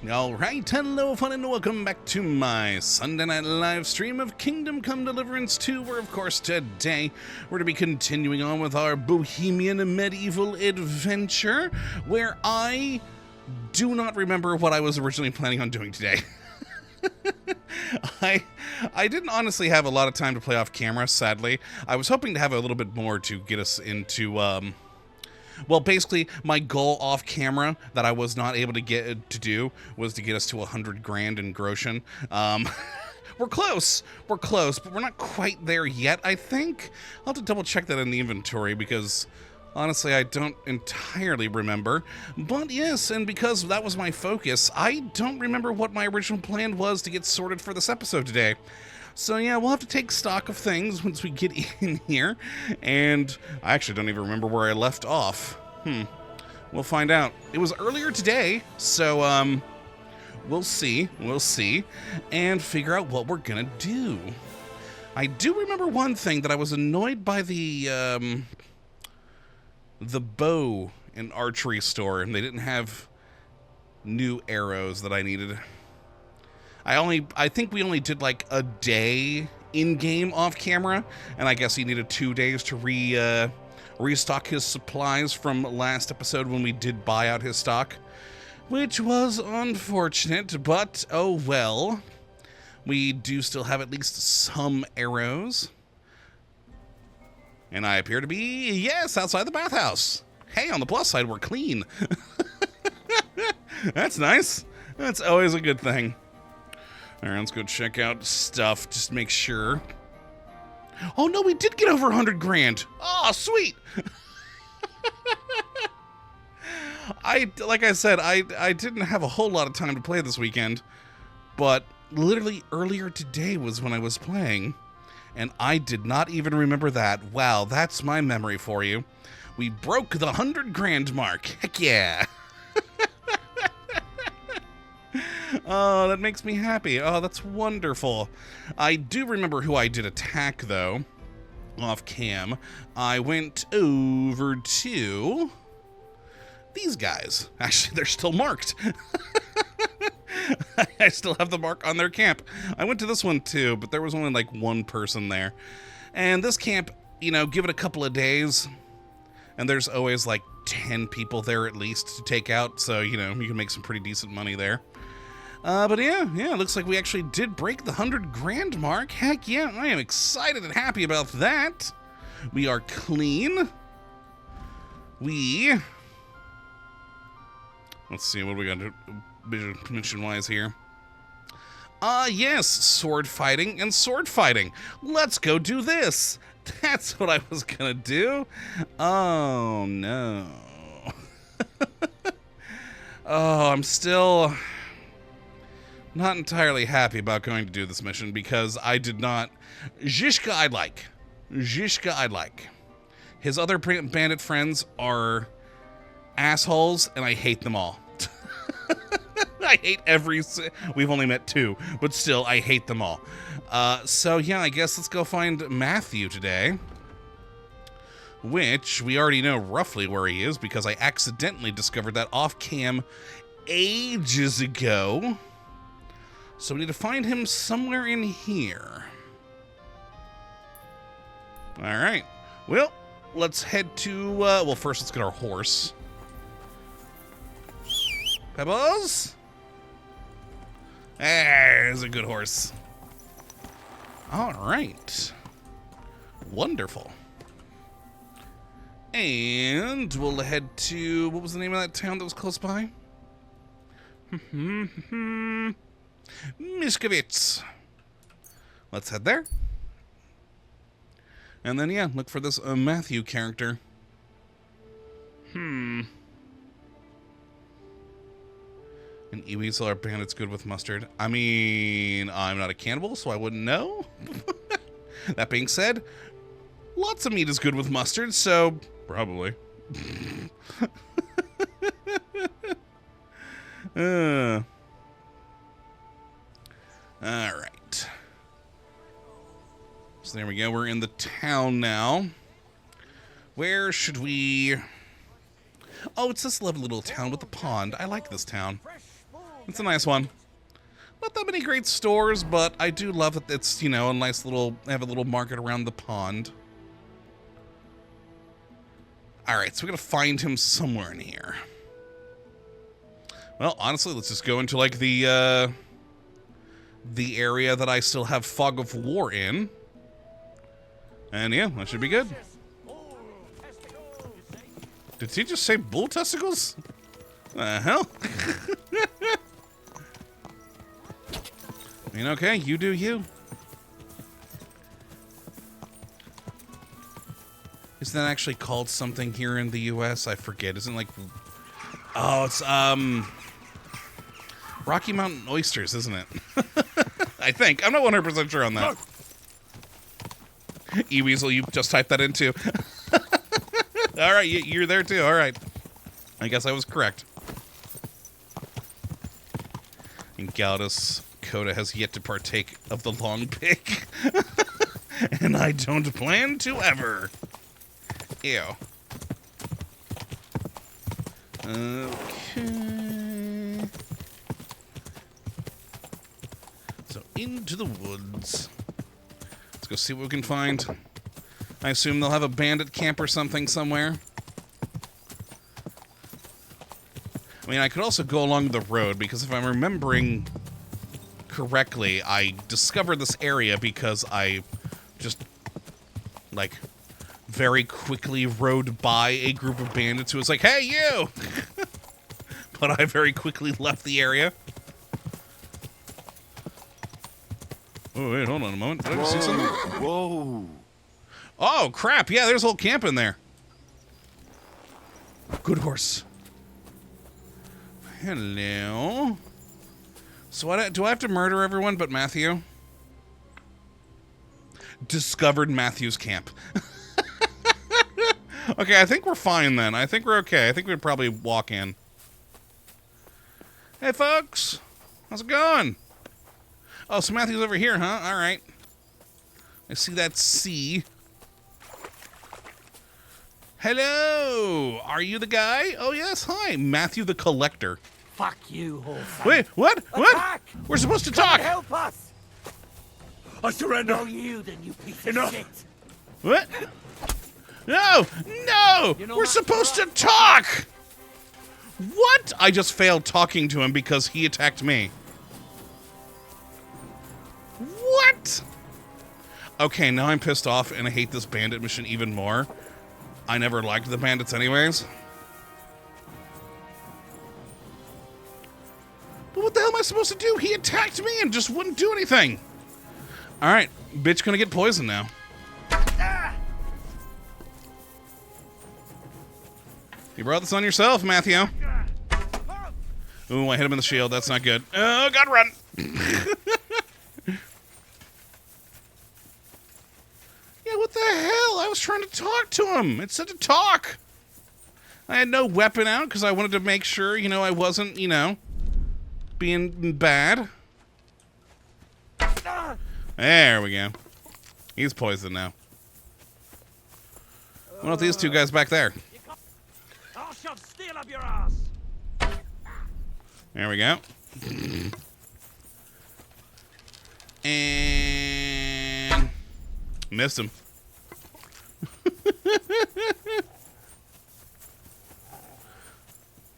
Alright, hello fun and welcome back to my Sunday night live stream of Kingdom Come Deliverance 2, where of course today we're to be continuing on with our Bohemian medieval adventure, where I do not remember what I was originally planning on doing today. I didn't honestly have a lot of time to play off camera, sadly. I was hoping to have a little bit more to get us into, well, basically, my goal off camera that I was not able to get to do was to get us to 100 grand in groschen. We're close, but we're not quite there yet, I think. I'll have to double check that in the inventory because honestly, I don't entirely remember. But yes, and because that was my focus, I don't remember what my original plan was to get sorted for this episode today. So yeah, we'll have to take stock of things once we get in here. And I actually don't even remember where I left off. We'll find out. It was earlier today, so we'll see, and figure out what we're gonna do. I do remember one thing, that I was annoyed by the bow and archery store, and they didn't have new arrows that I needed. I think we only did like a day in-game off camera, and I guess he needed 2 days to restock his supplies from last episode when we did buy out his stock, which was unfortunate, but oh well. We do still have at least some arrows. And I appear to be, yes, outside the bathhouse. Hey, on the plus side, we're clean. That's nice. That's always a good thing. All right, let's go check out stuff, just make sure. Oh, no, we did get over 100 grand. Oh, sweet. Like I said, I didn't have a whole lot of time to play this weekend, but literally earlier today was when I was playing, and I did not even remember that. Wow, that's my memory for you. We broke the 100 grand mark. Heck yeah. Oh, that makes me happy. Oh, that's wonderful. I do remember who I did attack, though, off cam. I went over to these guys. Actually, they're still marked. I still have the mark on their camp. I went to this one, too, but there was only like one person there. And this camp, you know, give it a couple of days, and there's always like 10 people there at least to take out, so, you know, you can make some pretty decent money there. But yeah, it looks like we actually did break the 100 grand mark. Heck yeah, I am excited and happy about that. We are clean. Let's see, what do we got mission-wise here? Yes, sword fighting and sword fighting. Let's go do this. That's what I was gonna do. Oh, no. Oh, I'm still not entirely happy about going to do this mission because I did not. Zhishka I like. His other bandit friends are assholes, and I hate them all. I hate we've only met 2, but still, I hate them all. So yeah, I guess let's go find Matthew today, which we already know roughly where he is because I accidentally discovered that off cam ages ago. So we need to find him somewhere in here. All right. Well, let's head to, well, first let's get our horse. Kottabos? There's a good horse. All right. Wonderful. And we'll head to, what was the name of that town that was close by? Mishkovitz. Let's head there. And then, yeah, look for this Matthew character. And Iwis are bandits good with mustard. I mean, I'm not a cannibal, so I wouldn't know. That being said, lots of meat is good with mustard, so probably. All right. So there we go. We're in the town now. Where should we... Oh, it's this lovely little town with the pond. I like this town. It's a nice one. Not that many great stores, but I do love that it's, you know, a nice little, have a little market around the pond. Alright, so we're gonna find him somewhere in here. Well, honestly, let's just go into, like, the area that I still have Fog of War in. And yeah, that should be good. Did he just say bull testicles? The hell? I mean, okay, you do you. Isn't that actually called something here in the US? I forget. Isn't like... Oh, it's, Rocky Mountain oysters, isn't it? I think. I'm not 100% sure on that. E-Weasel, you just typed that in too. Alright, you're there too. Alright. I guess I was correct. And Galdus Coda has yet to partake of the long pig. And I don't plan to ever. Ew. Okay. So, into the woods. Let's go see what we can find. I assume they'll have a bandit camp or something somewhere. I mean, I could also go along the road, because if I'm remembering correctly, I discovered this area because I just, like, very quickly rode by a group of bandits who was like, hey, you! But I very quickly left the area. Oh, wait, hold on a moment. Did I just see something? Whoa. Oh, crap. Yeah, there's a whole camp in there. Good horse. Hello. So what, do I have to murder everyone but Matthew? Discovered Matthew's camp. Okay, I think we're fine then. I think we're okay. I think we'd probably walk in. Hey, folks. How's it going? Oh, so Matthew's over here, huh? All right. I see that C. Hello. Are you the guy? Oh, yes. Hi. Matthew the Collector. Fuck you, whole thing. Wait, what? Attack! What? We're supposed to talk. Help us! I surrender. No, you then, you piece Enough. of shit. What? No! No! You know We're what? supposed to talk! What? I just failed talking to him because he attacked me. What? Okay, now I'm pissed off and I hate this bandit mission even more. I never liked the bandits anyways. But what the hell am I supposed to do? He attacked me and just wouldn't do anything. Alright, bitch gonna get poisoned now. You brought this on yourself, Matthew. Ooh, I hit him in the shield. That's not good. Oh, God, run. Yeah, what the hell? I was trying to talk to him. It said to talk. I had no weapon out because I wanted to make sure, you know, I wasn't, you know, being bad. There we go. He's poisoned now. What about these two guys back there? I'll shove steel up your ass. There we go. And missed him.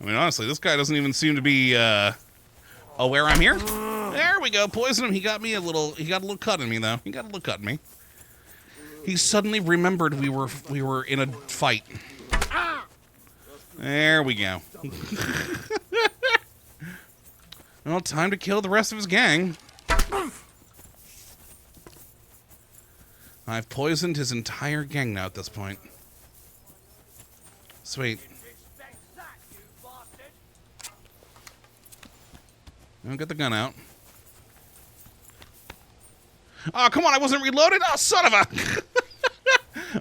I mean, honestly, this guy doesn't even seem to be aware I'm here. There we go. Poison him. He got me a little. He got a little cut in me, though. He got a little cut in me. He suddenly remembered we were in a fight. There we go. Well, time to kill the rest of his gang. I've poisoned his entire gang now at this point. Sweet. I'll get the gun out. Oh, come on, I wasn't reloaded? Oh, son of a...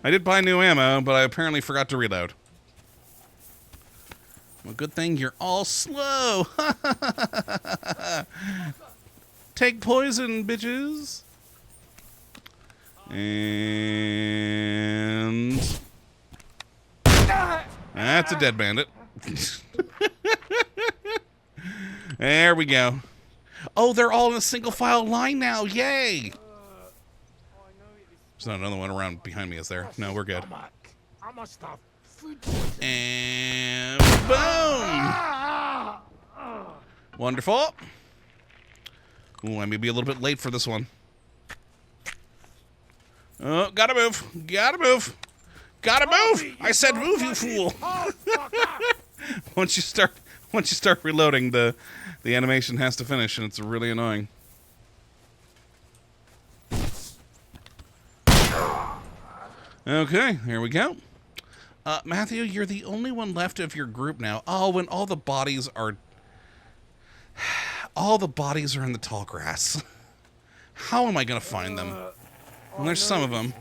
I did buy new ammo, but I apparently forgot to reload. Well, good thing you're all slow. Take poison, bitches. And... that's a dead bandit. There we go. Oh, they're all in a single file line now. Yay! There's not another one around behind me, is there? No, we're good. I must have food. And boom! Wonderful. Ooh, I may be a little bit late for this one. Oh, gotta move. Gotta move. Gotta move! I said move, you fool! Once you start reloading, the animation has to finish, and it's really annoying. Okay, here we go. Matthew, you're the only one left of your group now. Oh, when all the bodies are in the tall grass. How am I gonna find them? Well, there's some of them.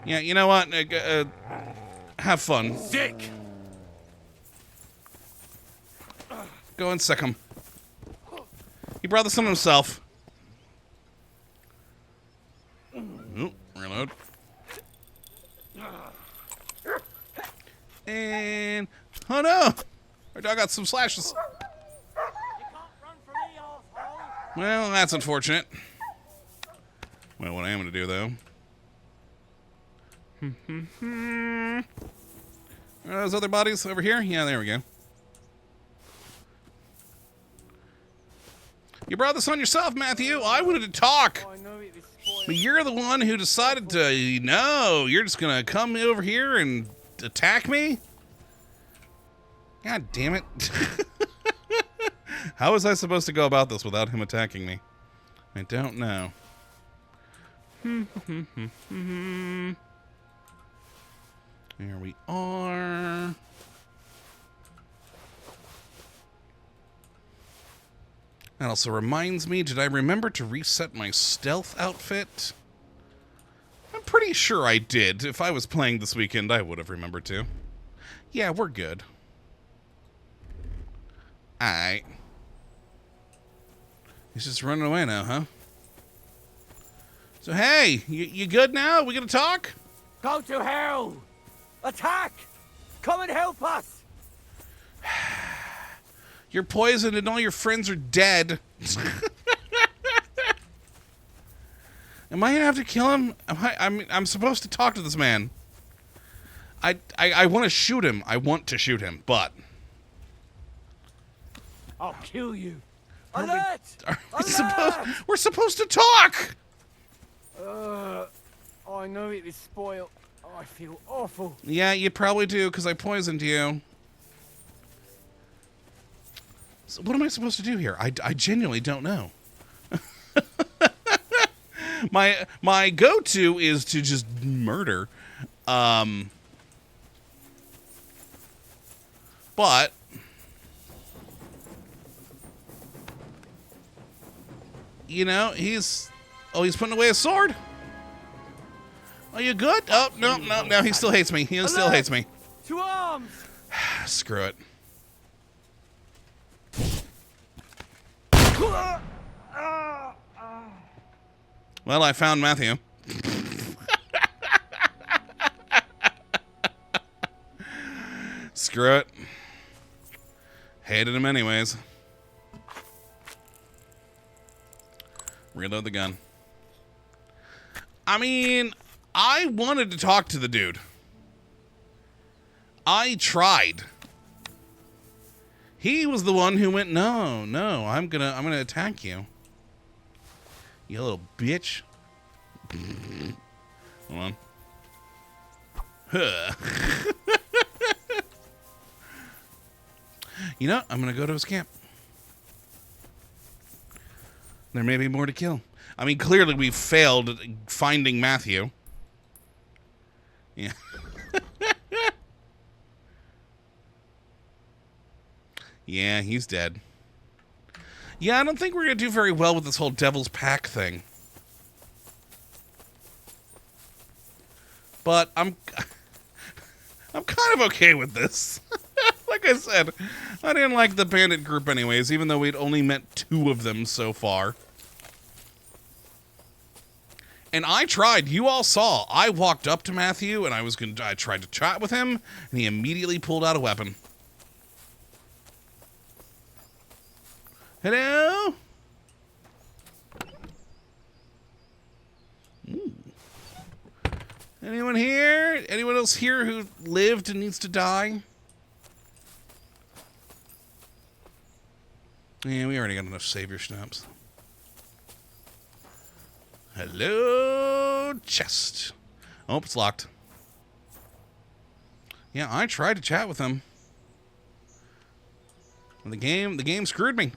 Yeah, you know what? Have fun. Dick! Go and sick him. He brought this on himself. Ooh, reload. And oh no! Our dog got some slashes. You can't run from me, arsehole. Well, that's unfortunate. Well, what I am going to do, though... Are those other bodies over here? Yeah, there we go. You brought this on yourself, Matthew. I wanted to talk. But you're the one who decided to... No, you're just going to come over here and attack me? God damn it. How was I supposed to go about this without him attacking me? I don't know. There we are. That also reminds me, did I remember to reset my stealth outfit? I'm pretty sure I did. If I was playing this weekend, I would have remembered to. Yeah, we're good. Alright. He's just running away now, huh? So, hey, you good now? We gonna talk? Go to hell! Attack! Come and help us! You're poisoned and all your friends are dead. Am I gonna have to kill him? I'm supposed to talk to this man. I want to shoot him. I want to shoot him, but... I'll kill you. Alert! We're supposed to talk! I know it is spoiled. I feel awful. Yeah, you probably do, because I poisoned you. So what am I supposed to do here? I genuinely don't know. My go-to is to just murder. But... You know, he's putting away his sword. Are you good? Oh, no, he still hates me. He still hates me. To arms! Screw it. Well, I found Matthew. Screw it. Hated him anyways. Reload the gun. I mean, I wanted to talk to the dude. I tried. He was the one who went, no, I'm gonna attack you. You little bitch. Hold on. Huh. You know, I'm gonna go to his camp. There may be more to kill. I mean, clearly we failed at finding Matthew. Yeah. Yeah, he's dead. Yeah, I don't think we're going to do very well with this whole Devil's Pack thing. But I'm kind of okay with this. Like I said, I didn't like the bandit group anyways, even though we'd only met 2 of them so far. And I tried. You all saw. I walked up to Matthew, and I tried to chat with him, and he immediately pulled out a weapon. Hello? Ooh. Anyone here? Anyone else here who lived and needs to die? Yeah, we already got enough savior schnapps. Hello, chest. Oh, it's locked. Yeah, I tried to chat with him. The game screwed me.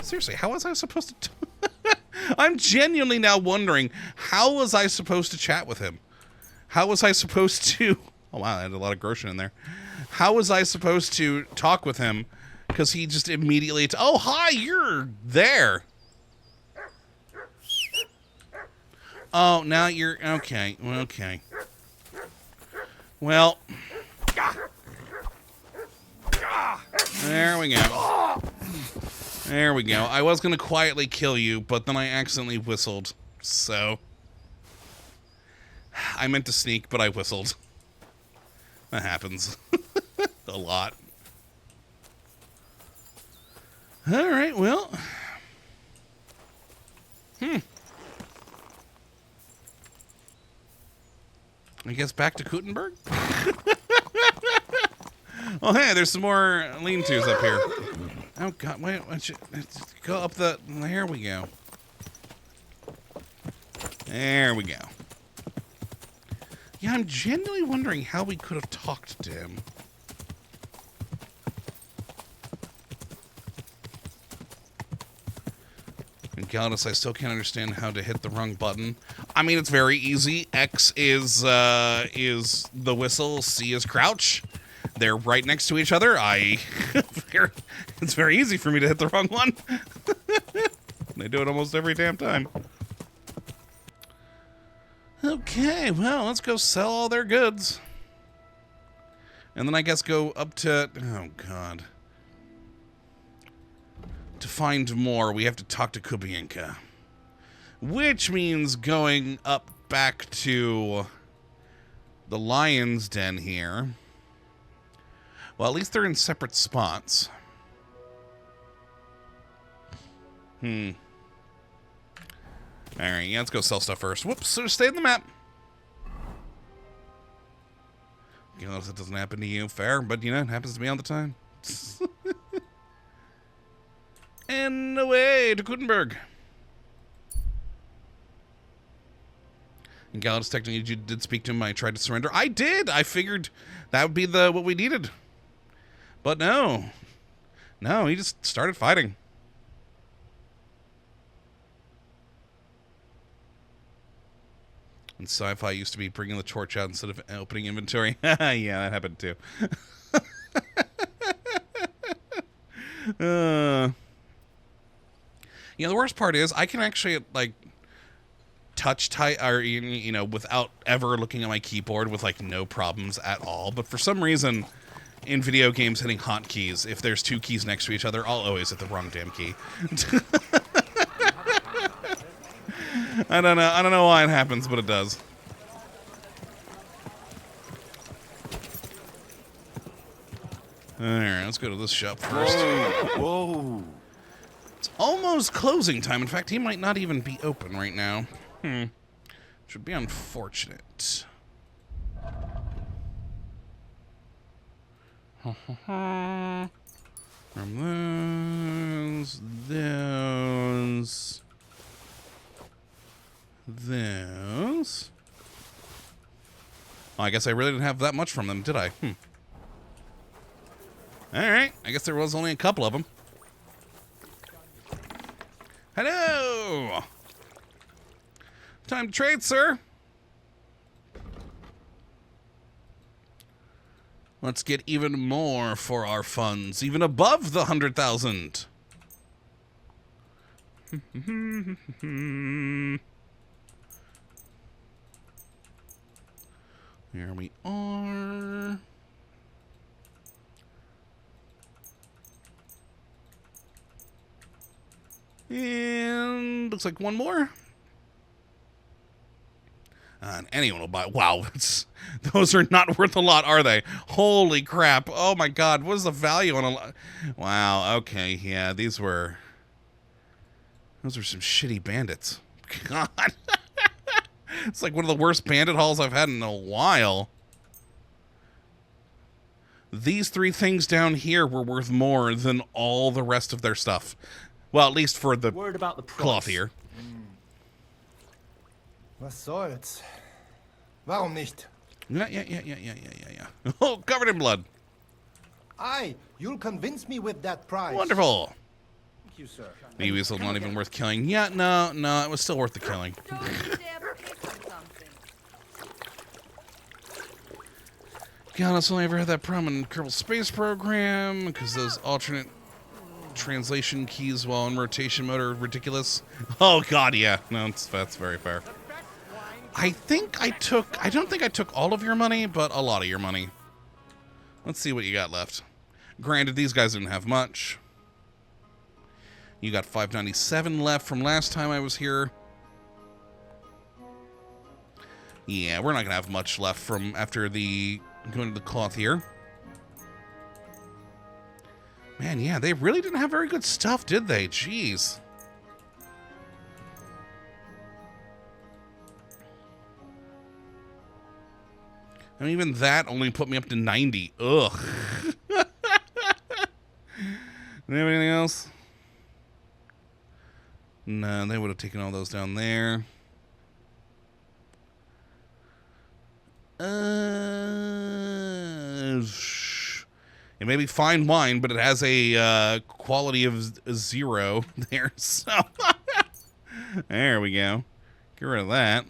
Seriously, how was I supposed to... I'm genuinely now wondering, how was I supposed to chat with him? How was I supposed to... Oh, wow, I had a lot of grocery in there. How was I supposed to talk with him? Because he just immediately... Oh, hi, you're there. Oh, now you're... Okay, okay. Well... There we go. There we go. I was going to quietly kill you, but then I accidentally whistled. So... I meant to sneak, but I whistled. That happens. A lot. Alright, well... I guess back to Kuttenberg? Oh, hey, there's some more lean-tos up here. Oh, God, wait, go up the... Here we go. There we go. Yeah, I'm genuinely wondering how we could have talked to him. And Kottabos, I still can't understand how to hit the wrong button. I mean, it's very easy. X is the whistle, C is crouch. They're right next to each other. It's very easy for me to hit the wrong one. They do it almost every damn time. Okay, well, let's go sell all their goods. And then I guess go up to... Oh, God. To find more, we have to talk to Kubienka. Which means going up back to the lion's den here. Well, at least they're in separate spots. Alright, yeah, let's go sell stuff first. Whoops, so stay in the map. You know, that doesn't happen to you. Fair, but, you know, it happens to me all the time. And away to Kuttenberg. And Kottabos, technically, you did speak to him. I tried to surrender. I did! I figured that would be what we needed. But no. No, he just started fighting. And sci-fi used to be bringing the torch out instead of opening inventory. Yeah, that happened too. You know, the worst part is I can actually, like, touch type, or, you know, without ever looking at my keyboard with, like, no problems at all. But for some reason, in video games, hitting hotkeys, if there's two keys next to each other, I'll always hit the wrong damn key. I don't know why it happens, but it does. Alright, let's go to this shop first. Whoa. It's almost closing time. In fact, he might not even be open right now. Should be unfortunate. From those. Oh, I guess I really didn't have that much from them, did I? Alright, I guess there was only a couple of them. Hello! Time to trade, sir. Let's get even more for our funds, even above the 100,000. Here we are. And looks like one more. And anyone will buy. Wow, those are not worth a lot, are they? Holy crap! Oh my God, what is the value on a? Wow. Okay, yeah, those were some shitty bandits. God, it's like one of the worst bandit hauls I've had in a while. These 3 things down here were worth more than all the rest of their stuff. Well, at least for the Worried about the price. cloth here. Was soll's? Warum nicht? Yeah. Oh, covered in blood. Aye, you'll convince me with that price. Wonderful. Thank you, sir. Maybe it's not even worth killing. Yeah, no, it was still worth the killing. Don't you dare pick on something. God, I only ever had that problem in Kerbal Space Program because those alternate translation keys while in rotation mode are ridiculous. Oh God, yeah, no, that's very fair. I don't think I took all of your money, but a lot of your money. Let's see what you got left. Granted, these guys didn't have much. You got 597 left from last time I was here. Yeah, we're not gonna have much left from after the going to the cloth here. Man, yeah, they really didn't have very good stuff, did they? Jeez. I mean, even that only put me up to 90. Ugh. Do you have anything else? No, they would have taken all those down there. It may be fine wine, but it has a quality of 0 there. So there we go. Get rid of that.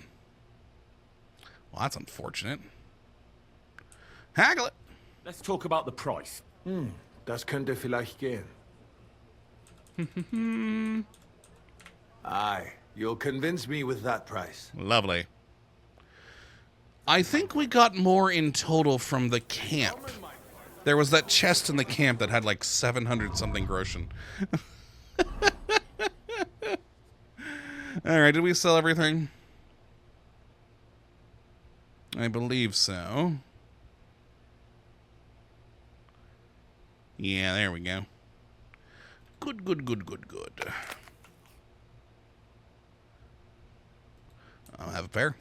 Well, that's unfortunate. Haggle it. Let's talk about the price. Das könnte vielleicht gehen. Aye, you'll convince me with that price. Lovely. I think we got more in total from the camp. There was that chest in the camp that had like 700 something groschen. All right, did we sell everything? I believe so. Yeah, there we go. Good. I'll have a pear.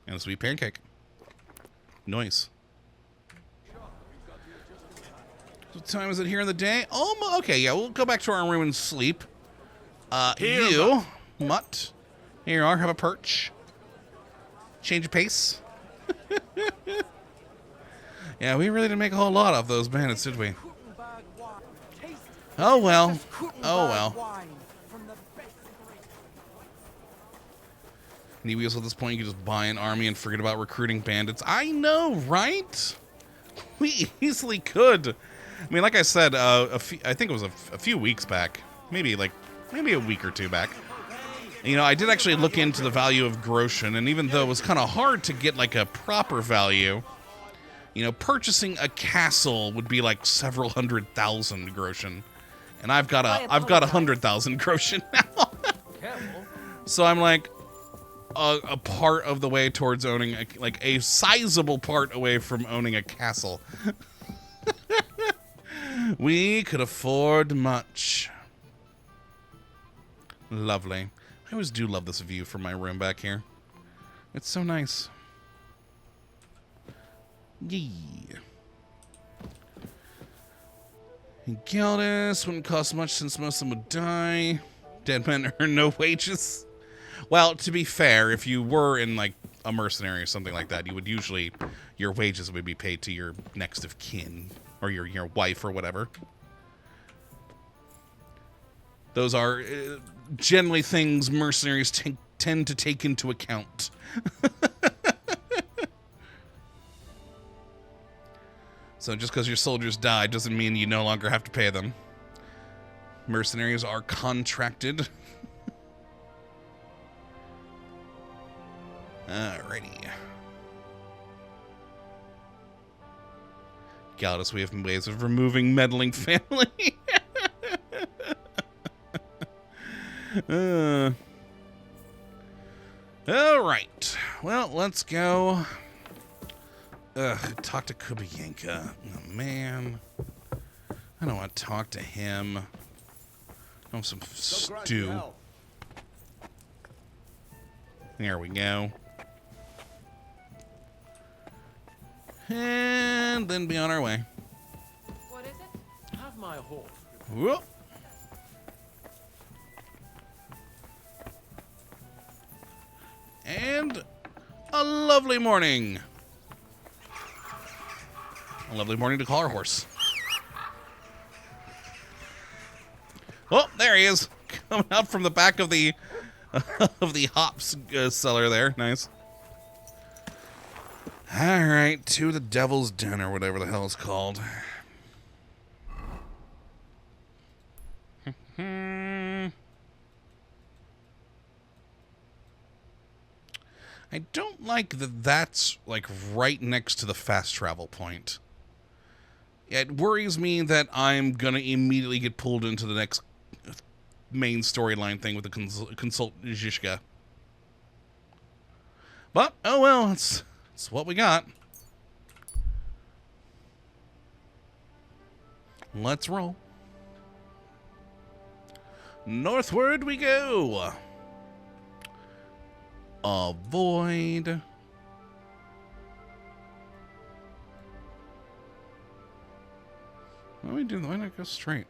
And a sweet pancake. Nice. What time is it here in the day? Oh, okay, yeah, we'll go back to our room and sleep. You, Mutt. Here you are, have a perch. Change of pace. Yeah, we really didn't make a whole lot of those bandits, did we? Oh, well. Oh, well. New wheels at this point, you can just buy an army and forget about recruiting bandits. I know, right? We easily could. I mean, like I said, I think it was a few weeks back. Maybe a week or 2 back. You know, I did actually look into the value of groschen, and even though it was kind of hard to get like a proper value, you know, purchasing a castle would be like several 100,000 groschen, and I've got 100,000 groschen now. So I'm like a part of the way towards owning a sizable part away from owning a castle. We could afford much. Lovely. I always do love this view from my room back here. It's so nice. Yeah. Gildus wouldn't cost much since most of them would die. Dead men earn no wages. Well, to be fair, if you were in like a mercenary or something like that, you would usually, your wages would be paid to your next of kin or your wife or whatever. Those are generally things mercenaries tend to take into account. So just because your soldiers die doesn't mean you no longer have to pay them. Mercenaries are contracted. Alrighty. Galdus, we have ways of removing meddling family. Alright. let's go. Talk to Kubiyenka. Oh, man. I don't want to talk to him. I want some stew. There we go. And then be on our way. What is it? Have my horse. Whoop. And a lovely morning. A lovely morning to call our horse. Oh, there he is, coming out from the back of the hops cellar there. Nice. All right, to the Devil's Den or whatever the hell it's called. I don't like that that's like right next to the fast travel point. It worries me that I'm going to immediately get pulled into the next main storyline thing with the consult Zhishka. But, oh well, it's what we got. Let's roll. Northward we go. Avoid. What do we do? Why not go straight?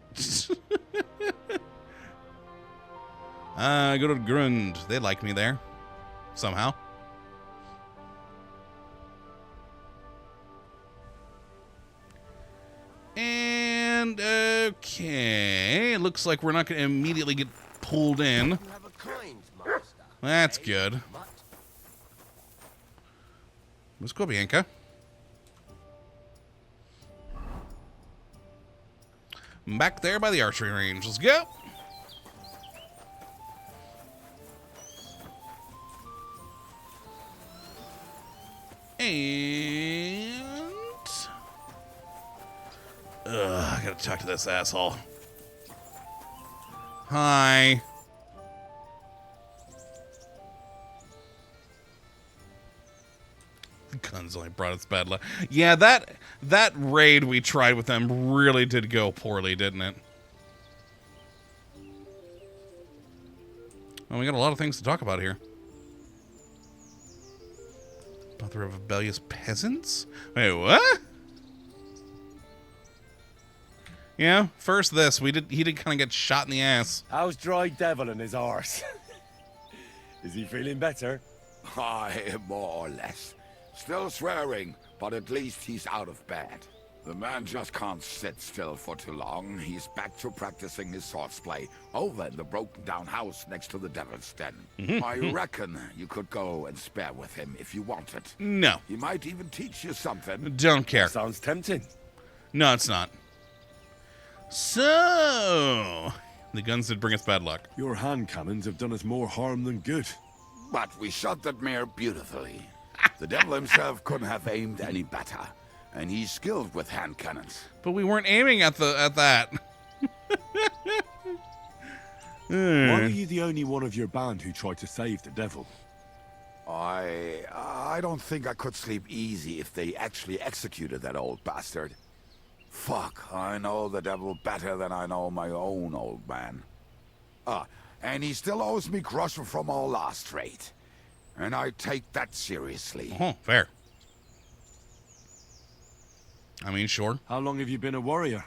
Go to Grund. They like me there. Somehow. And, okay. It looks like we're not going to immediately get pulled in. That's good. Let's go, Bianca. Back there by the archery range. Let's go. And... I gotta talk to this asshole. Hi. Guns only brought us bad luck. Yeah, that raid we tried with them really did go poorly, didn't it? Well, we got a lot of things to talk about here. About the rebellious peasants? Wait, what? Yeah, first this. He did kind of get shot in the ass. How's Dry Devil and his arse? Is he feeling better? Aye, more or less. Still swearing, but at least he's out of bed. The man just can't sit still for too long. He's back to practicing his swordsplay over in the broken-down house next to the Devil's Den. I reckon you could go and spare with him if you wanted. No. He might even teach you something. Don't care. Sounds tempting. No, it's not. So, the guns did bring us bad luck. Your hand cannons have done us more harm than good. But we shot that mare beautifully. The devil himself couldn't have aimed any better, and he's skilled with hand cannons. But we weren't aiming at that. Why were you the only one of your band who tried to save the devil? I don't think I could sleep easy if they actually executed that old bastard. Fuck, I know the devil better than I know my own old man. And he still owes me groschen from our last raid. And I take that seriously. Oh, fair. I mean, sure. How long have you been a warrior?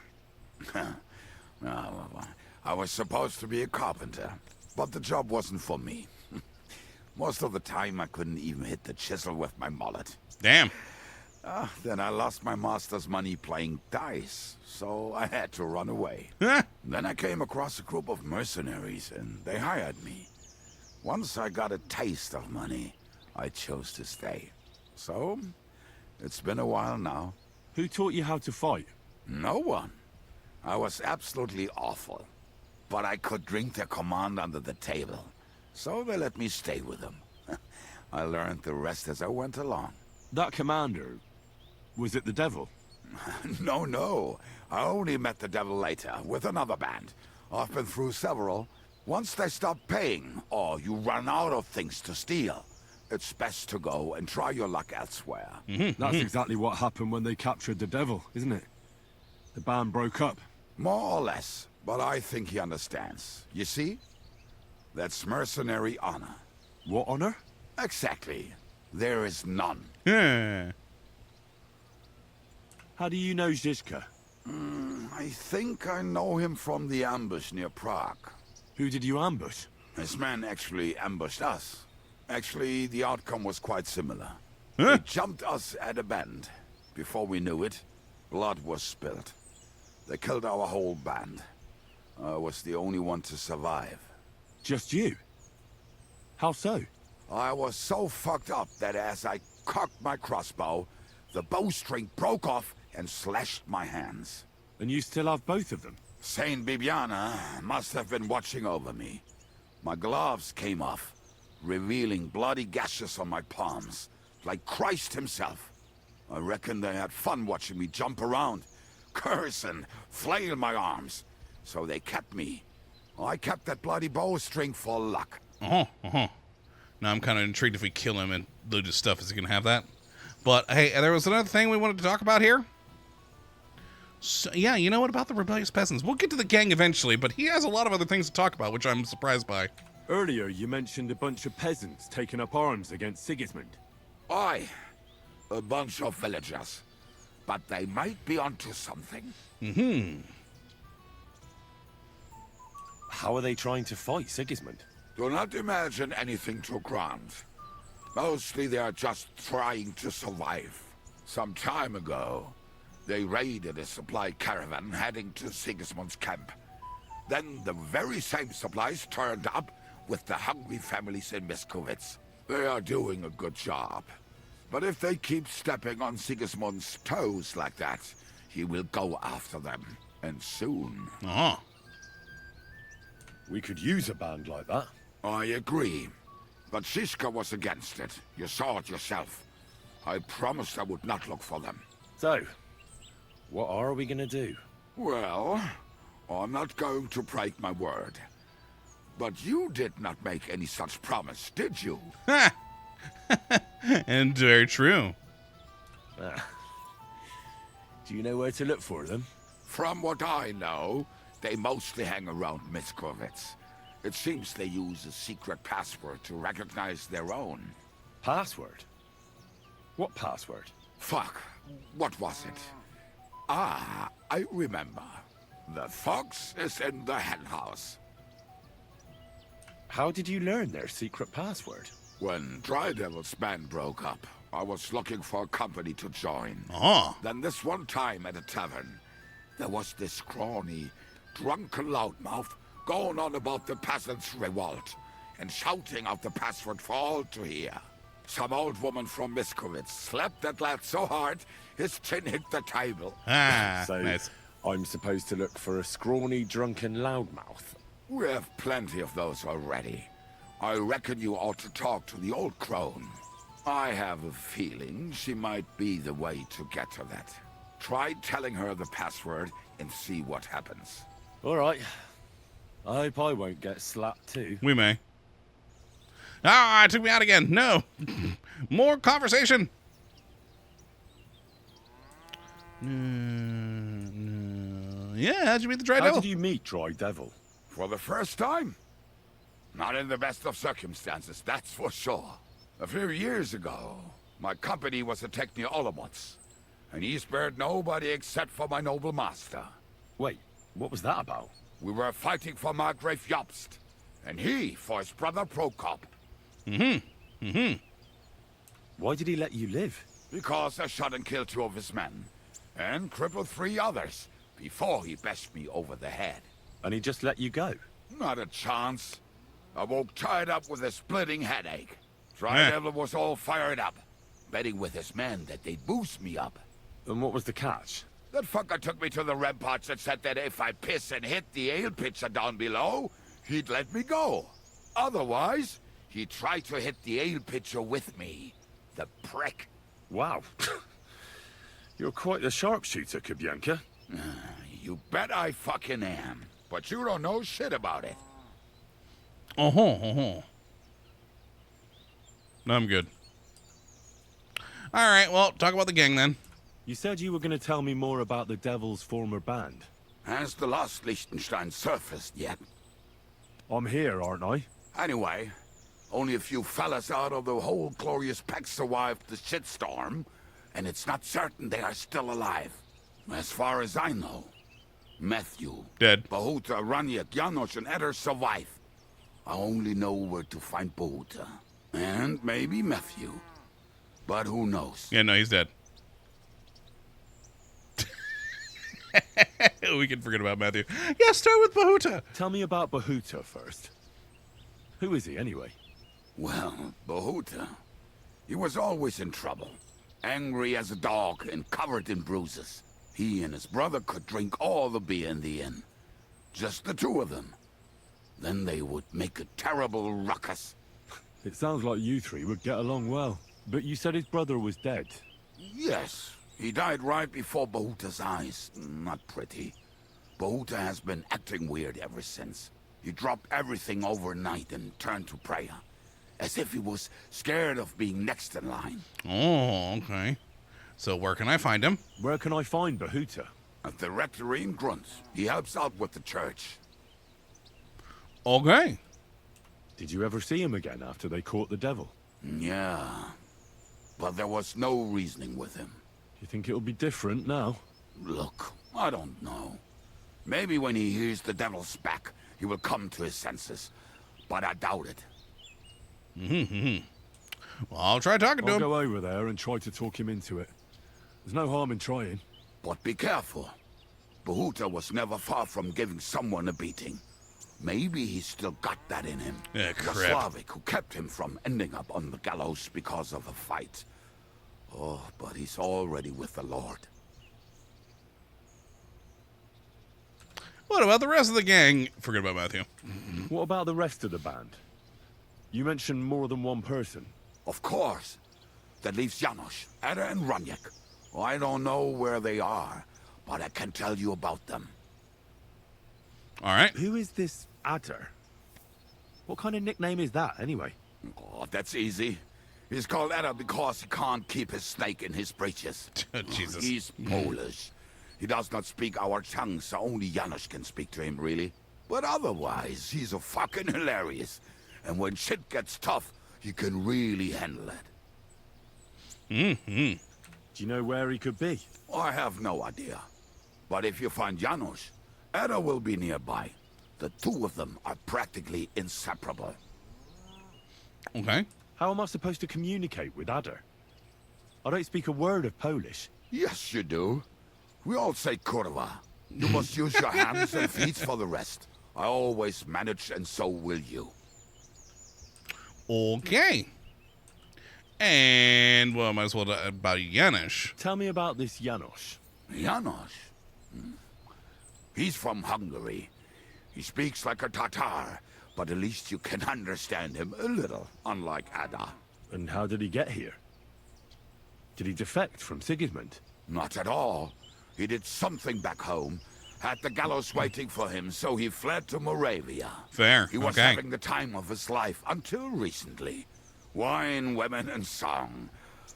I was supposed to be a carpenter, but the job wasn't for me. Most of the time I couldn't even hit the chisel with my mallet. Damn. Then I lost my master's money playing dice, so I had to run away. Then I came across a group of mercenaries, and they hired me. Once I got a taste of money, I chose to stay. So, it's been a while now. Who taught you how to fight? No one. I was absolutely awful. But I could drink their command under the table. So they let me stay with them. I learned the rest as I went along. That commander, was it the devil? No. I only met the devil later, with another band. I've been through several. Once they stop paying, or you run out of things to steal, it's best to go and try your luck elsewhere. That's exactly what happened when they captured the devil, isn't it? The band broke up. More or less, but I think he understands. You see? That's mercenary honor. What honor? Exactly. There is none. Yeah. How do you know Zizka? I think I know him from the ambush near Prague. Who did you ambush? His men actually ambushed us. Actually, the outcome was quite similar. Huh? They jumped us at a bend. Before we knew it, blood was spilled. They killed our whole band. I was the only one to survive. Just you? How so? I was so fucked up that as I cocked my crossbow, the bowstring broke off and slashed my hands. And you still have both of them? Saint Bibiana must have been watching over me. My gloves came off, revealing bloody gashes on my palms, like Christ himself. I reckon they had fun watching me jump around, curse and flail my arms. So they kept me. I kept that bloody bowstring for luck. Now I'm kind of intrigued if we kill him and loot his stuff, is he going to have that? But, hey, there was another thing we wanted to talk about here. So, yeah, you know what about the rebellious peasants? We'll get to the gang eventually, but he has a lot of other things to talk about, which I'm surprised by. Earlier, you mentioned a bunch of peasants taking up arms against Sigismund. Aye, a bunch of villagers. But they might be onto something. How are they trying to fight Sigismund? Do not imagine anything too grand. Mostly they are just trying to survive. Some time ago, they raided a supply caravan heading to Sigismund's camp. Then the very same supplies turned up with the hungry families in Miskovitz. They are doing a good job. But if they keep stepping on Sigismund's toes like that, he will go after them. And soon. We could use a band like that. I agree. But Ziska was against it. You saw it yourself. I promised I would not look for them. So, what are we gonna do? Well, I'm not going to break my word. But you did not make any such promise, did you? And very true. Do you know where to look for them? From what I know, they mostly hang around Miskovitz. It seems they use a secret password to recognize their own. Password? What password? Fuck. What was it? Ah, I remember. The fox is in the henhouse. How did you learn their secret password? When Dry Devil's band broke up, I was looking for a company to join. Then this one time at a tavern, there was this scrawny, drunken loudmouth going on about the peasants' revolt and shouting out the password for all to hear. Some old woman from Miskovitz slapped that lad so hard, his chin hit the table. So, Nice. I'm supposed to look for a scrawny, drunken loudmouth. We have plenty of those already. I reckon you ought to talk to the old crone. I have a feeling she might be the way to get to that. Try telling her the password and see what happens. All right. I hope I won't get slapped too. We may. Ah, it took me out again. No. More conversation. Yeah, how'd you meet the Dry How Devil? did you meet Dry Devil? For the first time? Not in the best of circumstances, that's for sure. A few years ago, my company was attacked near Olomouc, and he spared nobody except for my noble master. Wait, what was that about? We were fighting for Margrave Jobst, and he for his brother Prokop. Why did he let you live? Because I shot and killed 2 of his men, and crippled 3 others, before he bashed me over the head. And he just let you go? Not a chance. I woke tied up with a splitting headache. Dry Devil was all fired up, betting with his men that they'd boost me up. And what was the catch? That fucker took me to the ramparts and said that if I piss and hit the ale pitcher down below, he'd let me go. Otherwise, he'd try to hit the ale pitcher with me. The prick. Wow. You're quite the sharpshooter, Kabyanka. You bet I fucking am. But you don't know shit about it. No, I'm good. All right, well, talk about the gang then. You said you were going to tell me more about the Devil's former band. Has the lost Liechtenstein surfaced yet? I'm here, aren't I? Anyway, only a few fellas out of the whole glorious pack survived the shitstorm, and it's not certain they are still alive. As far as I know, Matthew, Dead. Bohuta, Raniak, Janos, and Eder survive. I only know where to find Bohuta. And maybe Matthew. But who knows? Yeah, no, he's dead. We can forget about Matthew. Yeah, start with Bohuta. Tell me about Bohuta first. Who is he, anyway? Well, Bohuta, he was always in trouble. Angry as a dog and covered in bruises. He and his brother could drink all the beer in the inn. Just the two of them. Then they would make a terrible ruckus. It sounds like you three would get along well. But you said his brother was dead. Yes, he died right before Bohuta's eyes. Not pretty. Bohuta has been acting weird ever since. He dropped everything overnight and turned to prayer. As if he was scared of being next in line. Oh, okay. So where can I find him? Where can I find Bohuta? At the rectory in Grunt. He helps out with the church. Okay. Did you ever see him again after they caught the devil? Yeah. But there was no reasoning with him. You think it'll be different now? Look, I don't know. Maybe when he hears the devil's back, he will come to his senses. But I doubt it. Well, I'll try talking to I'll him. go over there and try to talk him into it. There's no harm in trying. But be careful. Bohuta was never far from giving someone a beating. Maybe he's still got that in him. Yeah, The crap. Slavic who kept him from ending up on the gallows because of a fight. Oh, but he's already with the Lord. What about the rest of the gang? Forget about Matthew. What about the rest of the band? You mentioned more than one person. Of course. That leaves Janos, Eder, and Raniak. I don't know where they are, but I can tell you about them. All right. Who is this Adder? What kind of nickname is that, anyway? Oh, that's easy. He's called Eder because he can't keep his snake in his breeches. Jesus. He's Polish. He does not speak our tongue, so only Janos can speak to him, really. But otherwise, he's a fucking hilarious. And when shit gets tough, he can really handle it. Do you know where he could be? I have no idea. But if you find Janos, Eder will be nearby. The two of them are practically inseparable. Okay. How am I supposed to communicate with Adder? I don't speak a word of Polish. Yes, you do. We all say kurwa. You must use your hands and feet for the rest. I always manage, and so will you. Okay. And, well, might as well talk about Janos. Tell me about this Janos. Janos? He's from Hungary. He speaks like a Tatar, but at least you can understand him a little, unlike Ada. And how did he get here? Did he defect from Sigismund? Not at all. He did something back home, had the gallows waiting for him, so he fled to Moravia. Fair. He was okay. having the time of his life until recently. Wine, women, and song.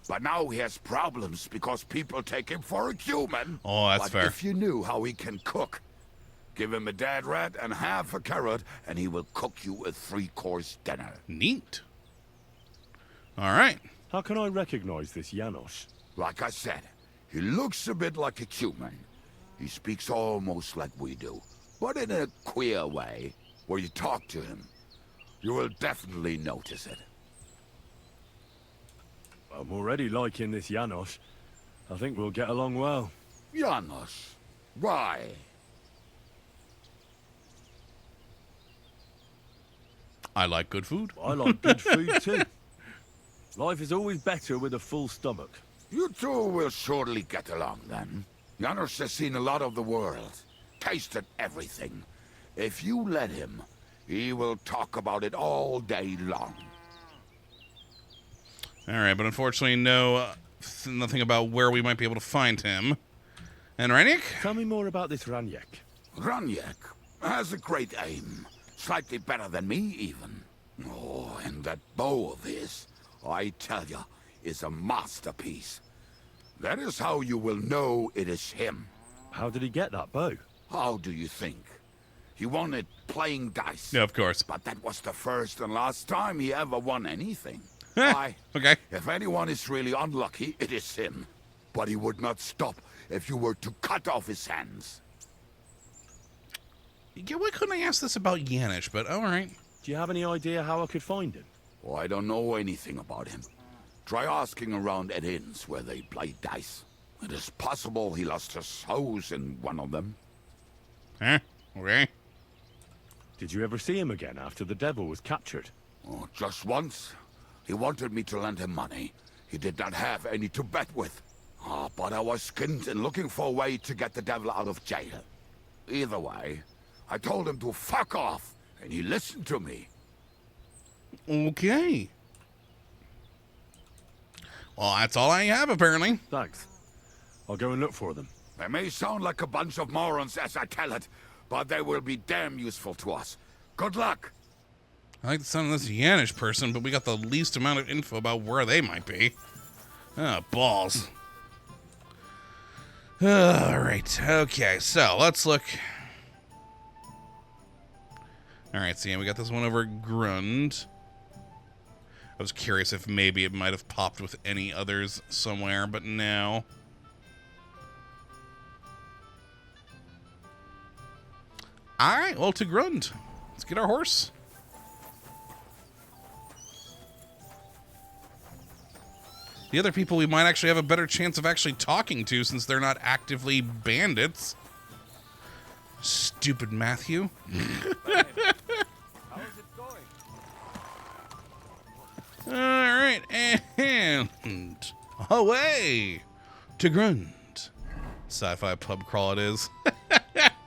But now he has problems because people take him for a human. Oh, that's but fair. If you knew how he can cook, give him a dead rat and half a carrot, and he will cook you a 3-course dinner. Neat. All right. How can I recognize this Janos? Like I said, he looks a bit like a human. He speaks almost like we do, but in a queer way, where you talk to him. You will definitely notice it. I'm already liking this Janos. I think we'll get along well. Janos, why? I like good food. I like good food too. Life is always better with a full stomach. You two will surely get along then. Janos has seen a lot of the world, tasted everything. If you let him, he will talk about it all day long. All right, but unfortunately, nothing about where we might be able to find him. And Raniak? Tell me more about this Raniak. Raniak has a great aim. Slightly better than me, even. Oh, and that bow of his. I tell ya, is a masterpiece. That is how you will know it is him. How did he get that bow? How do you think? He won it playing dice. Yeah, of course. But that was the first and last time he ever won anything. Why? Okay. If anyone is really unlucky, it is him. But he would not stop if you were to cut off his hands. Yeah, why couldn't I ask this about Yanish? But all right. Do you have any idea how I could find him? Oh, I don't know anything about him. Try asking around at inns where they play dice. It is possible he lost his hose in one of them. Huh? Okay. Did you ever see him again after the devil was captured? Oh, just once. He wanted me to lend him money. He did not have any to bet with. But I was skinned and looking for a way to get the devil out of jail. Either way, I told him to fuck off, and he listened to me. Okay. Well, that's all I have, apparently. Thanks. I'll go and look for them. They may sound like a bunch of morons as I tell it, but they will be damn useful to us. Good luck. I like the sound of this Yanish person, but we got the least amount of info about where they might be. Ah, balls. All right. Okay, so let's look. All right, so yeah, we got this one over at Grund. I was curious if maybe it might have popped with any others somewhere, but no. All right, well, to Grund. Let's get our horse. The other people we might actually have a better chance of actually talking to since they're not actively bandits. Stupid Matthew. How's it going? Alright, and away to Grund. Sci-fi pub crawl it is.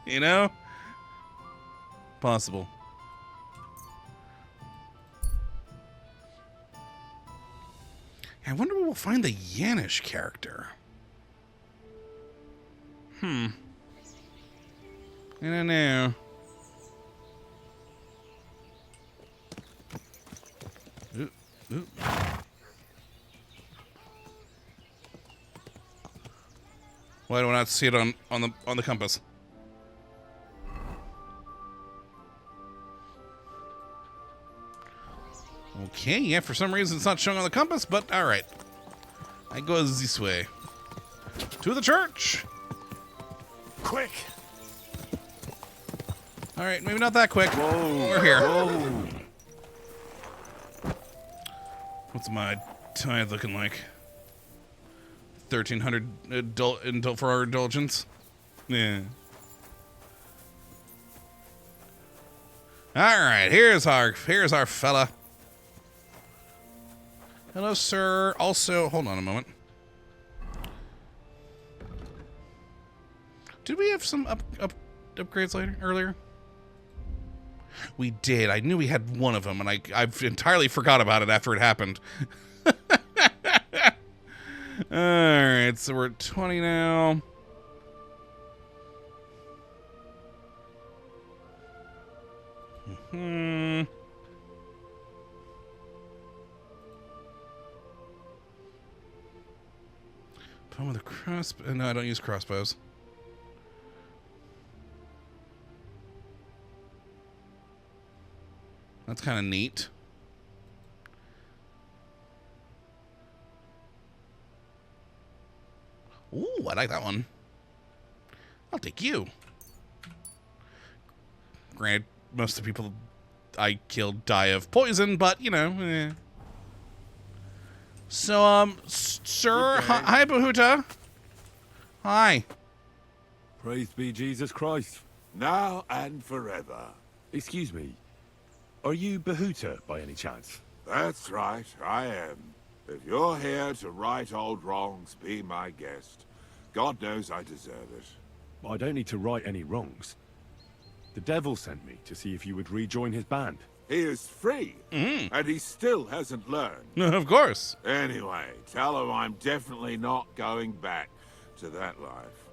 You know? Possible. I wonder where we'll find the Yanish character. I don't know. Ooh. Why do I not see it on the compass? Okay, yeah, for some reason it's not showing on the compass, but alright. I go this way. To the church! Quick! Alright, maybe not that quick. Whoa! We're here. Whoa! What's my tithe looking like? 1,300 for our indulgence? Yeah. Alright, here's our fella. Hello, sir. Also, hold on a moment. Did we have some upgrades earlier? We did. I knew we had one of them, and I've entirely forgot about it after it happened. Alright, so we're at 20 now. Poem with a crossbow. No, I don't use crossbows. That's kind of neat. Ooh, I like that one. I'll take you. Granted, most of the people I killed die of poison, but, you know, eh. So, sir, hi, Bahuta. Hi. Praise be Jesus Christ. Now and forever. Excuse me. Are you Bahuta by any chance? That's right, I am. If you're here to right old wrongs, be my guest. God knows I deserve it. I don't need to right any wrongs. The devil sent me to see if you would rejoin his band. He is free, and he still hasn't learned. Of course. Anyway, tell him I'm definitely not going back to that life.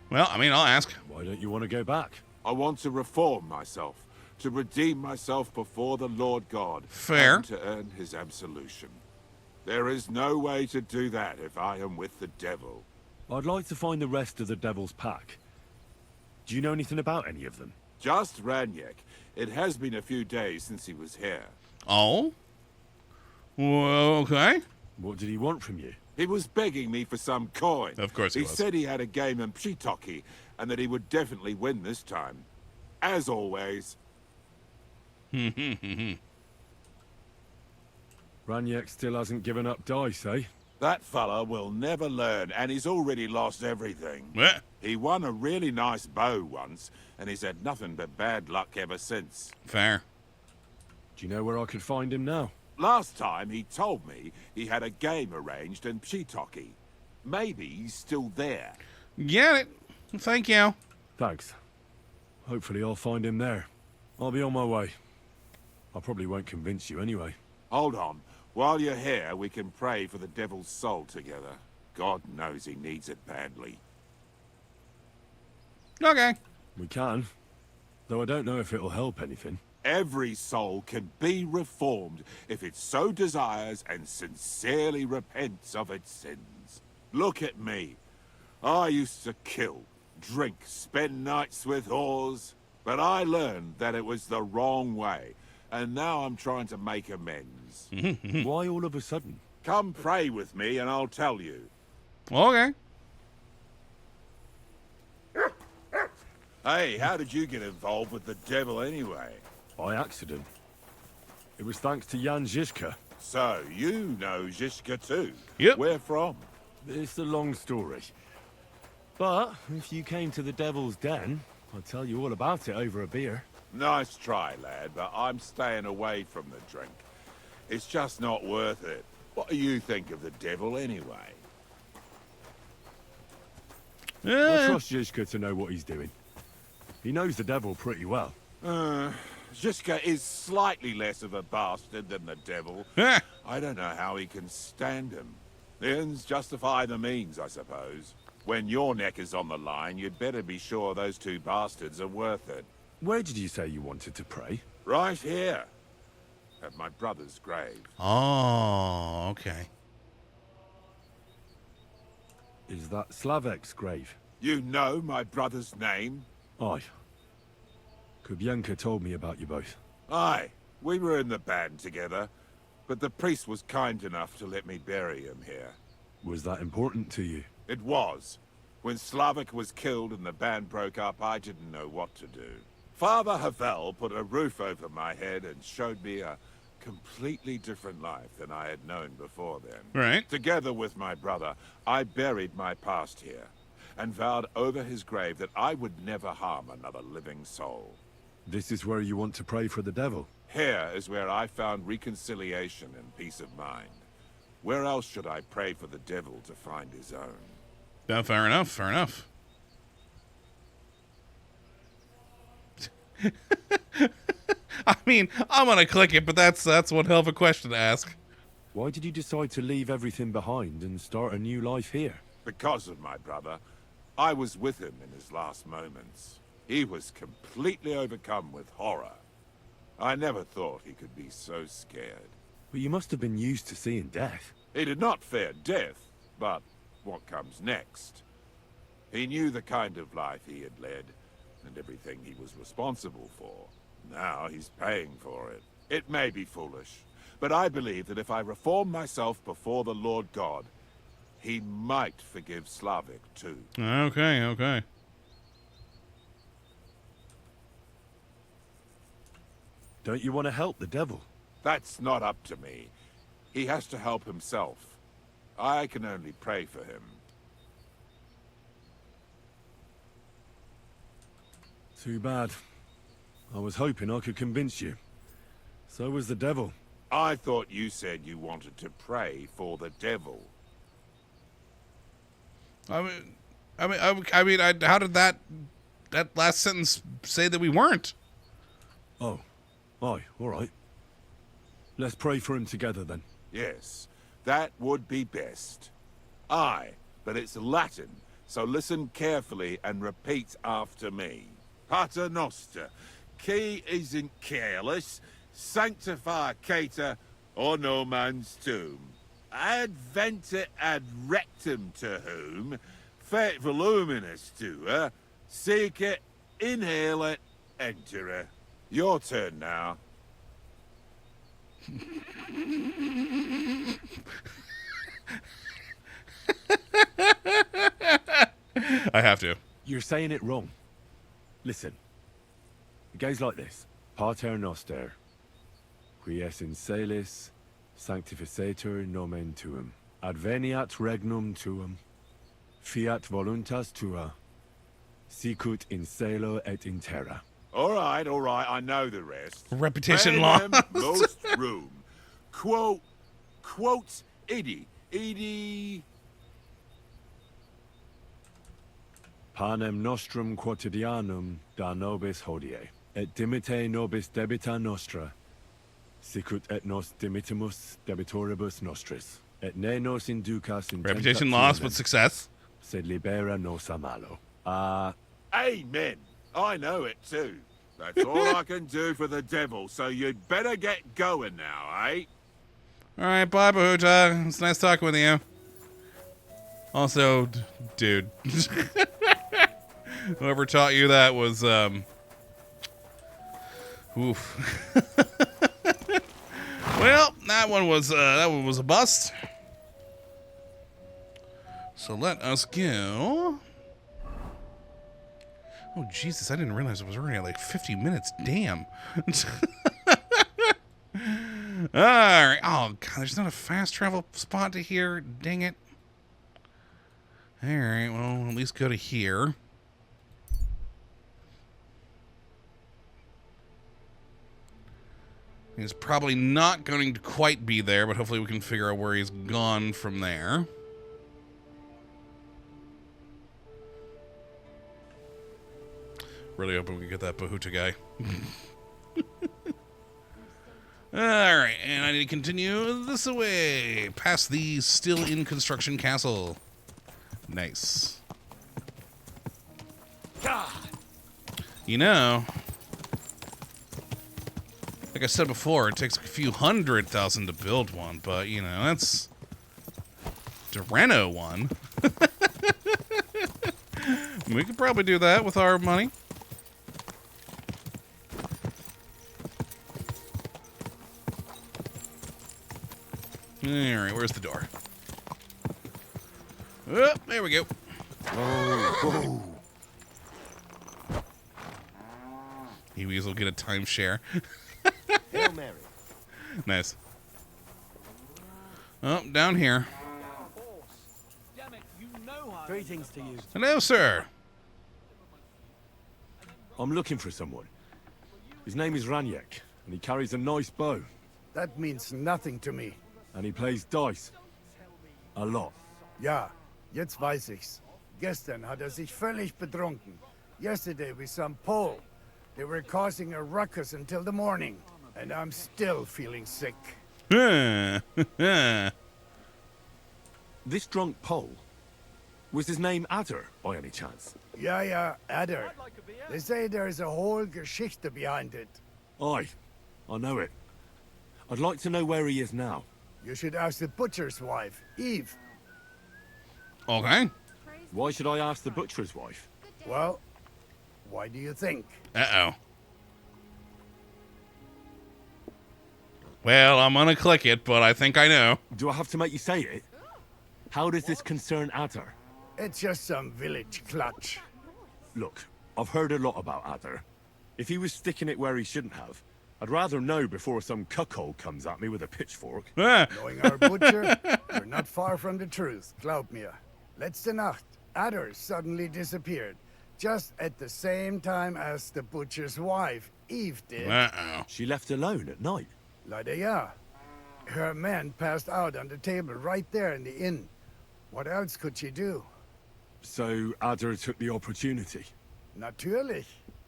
Well, I mean, I'll ask. Why don't you want to go back? I want to reform myself, to redeem myself before the Lord God. Fair. And to earn his absolution. There is no way to do that if I am with the devil. I'd like to find the rest of the Devil's pack. Do you know anything about any of them? Just Ranyek. It has been a few days since he was here. Oh? Well, okay. What did he want from you? He was begging me for some coin. Of course he was. He said he had a game in Pshitoki, and that he would definitely win this time. As always. Ranyek still hasn't given up dice, eh? That fella will never learn, and he's already lost everything. Yeah. He won a really nice bow once, and he's had nothing but bad luck ever since. Fair. Do you know where I could find him now? Last time he told me he had a game arranged in Pshitoki. Maybe he's still there. Get it. Thank you. Thanks. Hopefully I'll find him there. I'll be on my way. I probably won't convince you anyway. Hold on. While you're here, we can pray for the devil's soul together. God knows he needs it badly. Okay. We can. Though I don't know if it'll help anything. Every soul can be reformed if it so desires and sincerely repents of its sins. Look at me. I used to kill, drink, spend nights with whores, but I learned that it was the wrong way, and now I'm trying to make amends. Why all of a sudden? Come pray with me and I'll tell you. Okay. Hey, how did you get involved with the devil anyway? By accident. It was thanks to Jan Žižka. So, you know Žižka too? Yep. Where from? It's a long story. But if you came to the Devil's Den, I'd tell you all about it over a beer. Nice try, lad, but I'm staying away from the drink. It's just not worth it. What do you think of the devil anyway? I trust Žižka to know what he's doing. He knows the devil pretty well. Žižka is slightly less of a bastard than the devil. Yeah. I don't know how he can stand him. The ends justify the means, I suppose. When your neck is on the line, you'd better be sure those two bastards are worth it. Where did you say you wanted to pray? Right here. At my brother's grave. Oh, okay. Is that Slavek's grave? You know my brother's name? Aye. Kubienka told me about you both. Aye. We were in the band together, but the priest was kind enough to let me bury him here. Was that important to you? It was. When Slavik was killed and the band broke up, I didn't know what to do. Father Havel put a roof over my head and showed me a completely different life than I had known before then. Right. Together with my brother, I buried my past here and vowed over his grave that I would never harm another living soul. This is where you want to pray for the devil? Here is where I found reconciliation and peace of mind. Where else should I pray for the devil to find his own? Yeah, fair enough. Fair enough. I mean, I'm gonna click it, but that's one hell of a question to ask. Why did you decide to leave everything behind and start a new life here? Because of my brother. I was with him in his last moments. He was completely overcome with horror. I never thought he could be so scared. But you must have been used to seeing death. He did not fear death, but what comes next. He knew the kind of life he had led, and everything he was responsible for. Now he's paying for it. It may be foolish, but I believe that if I reform myself before the Lord God, he might forgive Slavik too. Okay, okay. Don't you want to help the devil? That's not up to me. He has to help himself. I can only pray for him. Too bad. I was hoping I could convince you. So was the devil. I thought you said you wanted to pray for the devil. How did that last sentence say that we weren't? Oh. Aye, all right. Let's pray for him together then. Yes, that would be best. Aye, but it's Latin, so listen carefully and repeat after me. Pater Noster, key isn't careless, sanctify cater or no man's tomb. Adventer ad rectum to whom, fate voluminous to her, seek it, inhale it, enter her. Your turn now. I have to. You're saying it wrong. Listen. It goes like this. Pater noster, qui es in celis, sanctificetur nomen tuum. Adveniat regnum tuum. Fiat voluntas tua. Sicut in celo et in terra. All right, I know the rest. Repetition law. Most room. Quote, idi. Panem nostrum quotidianum da nobis hodie, et dimite nobis debita nostra, sicut et nos dimitimus debitoribus nostris, et ne nos inducas in Reputation loss, but success. sed libera nos a malo. Amen. I know it too. That's all I can do for the devil, so you'd better get going now, eh? Alright, bye, Bahuta. It's nice talking with you. Also, dude. Whoever taught you that was, oof. Well, that one was a bust. So let us go. Oh, Jesus, I didn't realize it was already at like 50 minutes. Damn. Alright. Oh, God, there's not a fast travel spot to here. Dang it. Alright, well, at least go to here. He's probably not going to quite be there, but hopefully we can figure out where he's gone from there. Really hoping we can get that Bahuta guy. Alright, and I need to continue this way. Past the still in construction castle. Nice. God. You know, like I said before, it takes a few 100,000 to build one, but, you know, that's to reno one. We could probably do that with our money. Alright, where's the door? Oh, there we go. Oh. Ewees will get a timeshare. Hail Mary. Nice. Oh, down here. Damn it, you know how. Greetings to you. Hello, sir. I'm looking for someone. His name is Raniek, and he carries a nice bow. That means nothing to me. And he plays dice. A lot. Ja, jetzt weiß ich's. Gestern hat sich völlig betrunken. Yesterday we some Pole. They were causing a ruckus until the morning. And I'm still feeling sick. This drunk Pole, was his name Adder, by any chance? Ja, Adder. They say there's a whole Geschichte behind it. Aye, I know it. I'd like to know where he is now. You should ask the butcher's wife, Eve. Okay. Why should I ask the butcher's wife? Well, why do you think? Uh-oh. Well, I'm gonna click it, but I think I know. Do I have to make you say it? How does this concern Adder? It's just some village clutch. Look, I've heard a lot about Adder. If he was sticking it where he shouldn't have, I'd rather know before some cuckold comes at me with a pitchfork. Knowing our butcher, we're not far from the truth, glaub mir. Letzte Nacht, Adder suddenly disappeared, just at the same time as the butcher's wife, Eve, did. Uh-oh. She left alone at night? Leider ja. Her man passed out on the table right there in the inn. What else could she do? So Adder took the opportunity? Natürlich.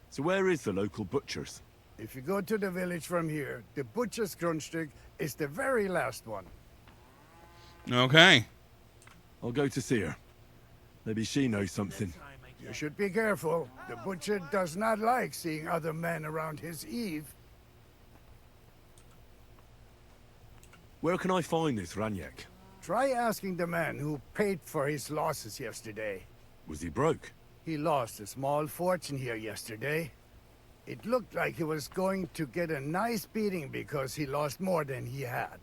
So where is the local butcher's? If you go to the village from here, the butcher's Grundstück is the very last one. Okay. I'll go to see her. Maybe she knows something. You should be careful. The butcher does not like seeing other men around his Eve. Where can I find this Raniak? Try asking the man who paid for his losses yesterday. Was he broke? He lost a small fortune here yesterday. It looked like he was going to get a nice beating because he lost more than he had.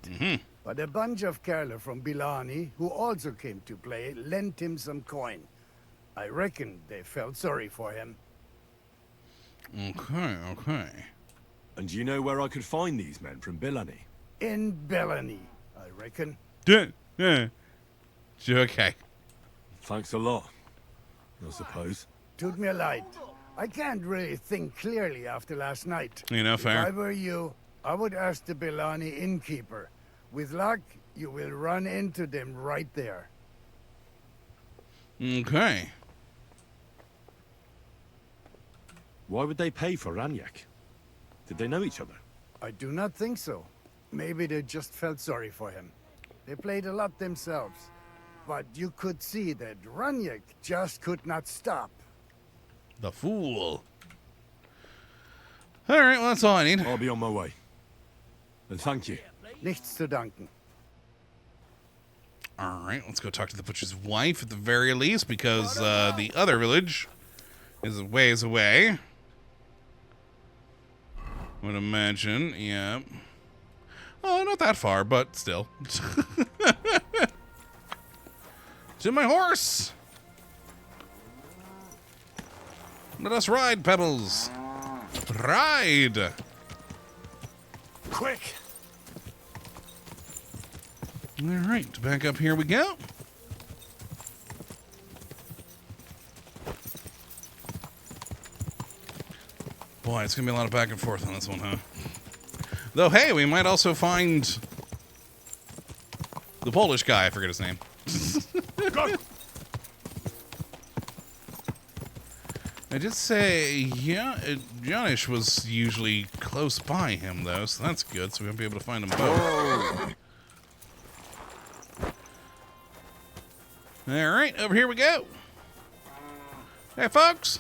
But a bunch of Kerala from Bilani, who also came to play, lent him some coin. I reckon they felt sorry for him. Okay. And do you know where I could find these men from Bilani? In Bellany, I reckon. Yeah. Okay. Thanks a lot, I suppose. Took me a light. I can't really think clearly after last night. You know, If I fair. were you, I would ask the Bellani innkeeper. With luck, you will run into them right there. Okay. Why would they pay for Raniak? Did they know each other? I do not think so. Maybe they just felt sorry for him. They played a lot themselves. But you could see that Raniak just could not stop. The fool. All right, well, that's all I need. I'll be on my way. And thank you. Nichts zu danken. All right, let's go talk to the butcher's wife at the very least, because the other village is a ways away. Would imagine, yeah. Oh, not that far, but still. To my horse! Let us ride, Pebbles. Ride! Quick! All right, back up here we go. Boy, it's gonna be a lot of back and forth on this one, huh? Though, hey, we might also find the Polish guy. I forget his name. Go! I did say, yeah, Janish was usually close by him, though, so that's good. So we won't be able to find them both. All right, over here we go. Hey, folks.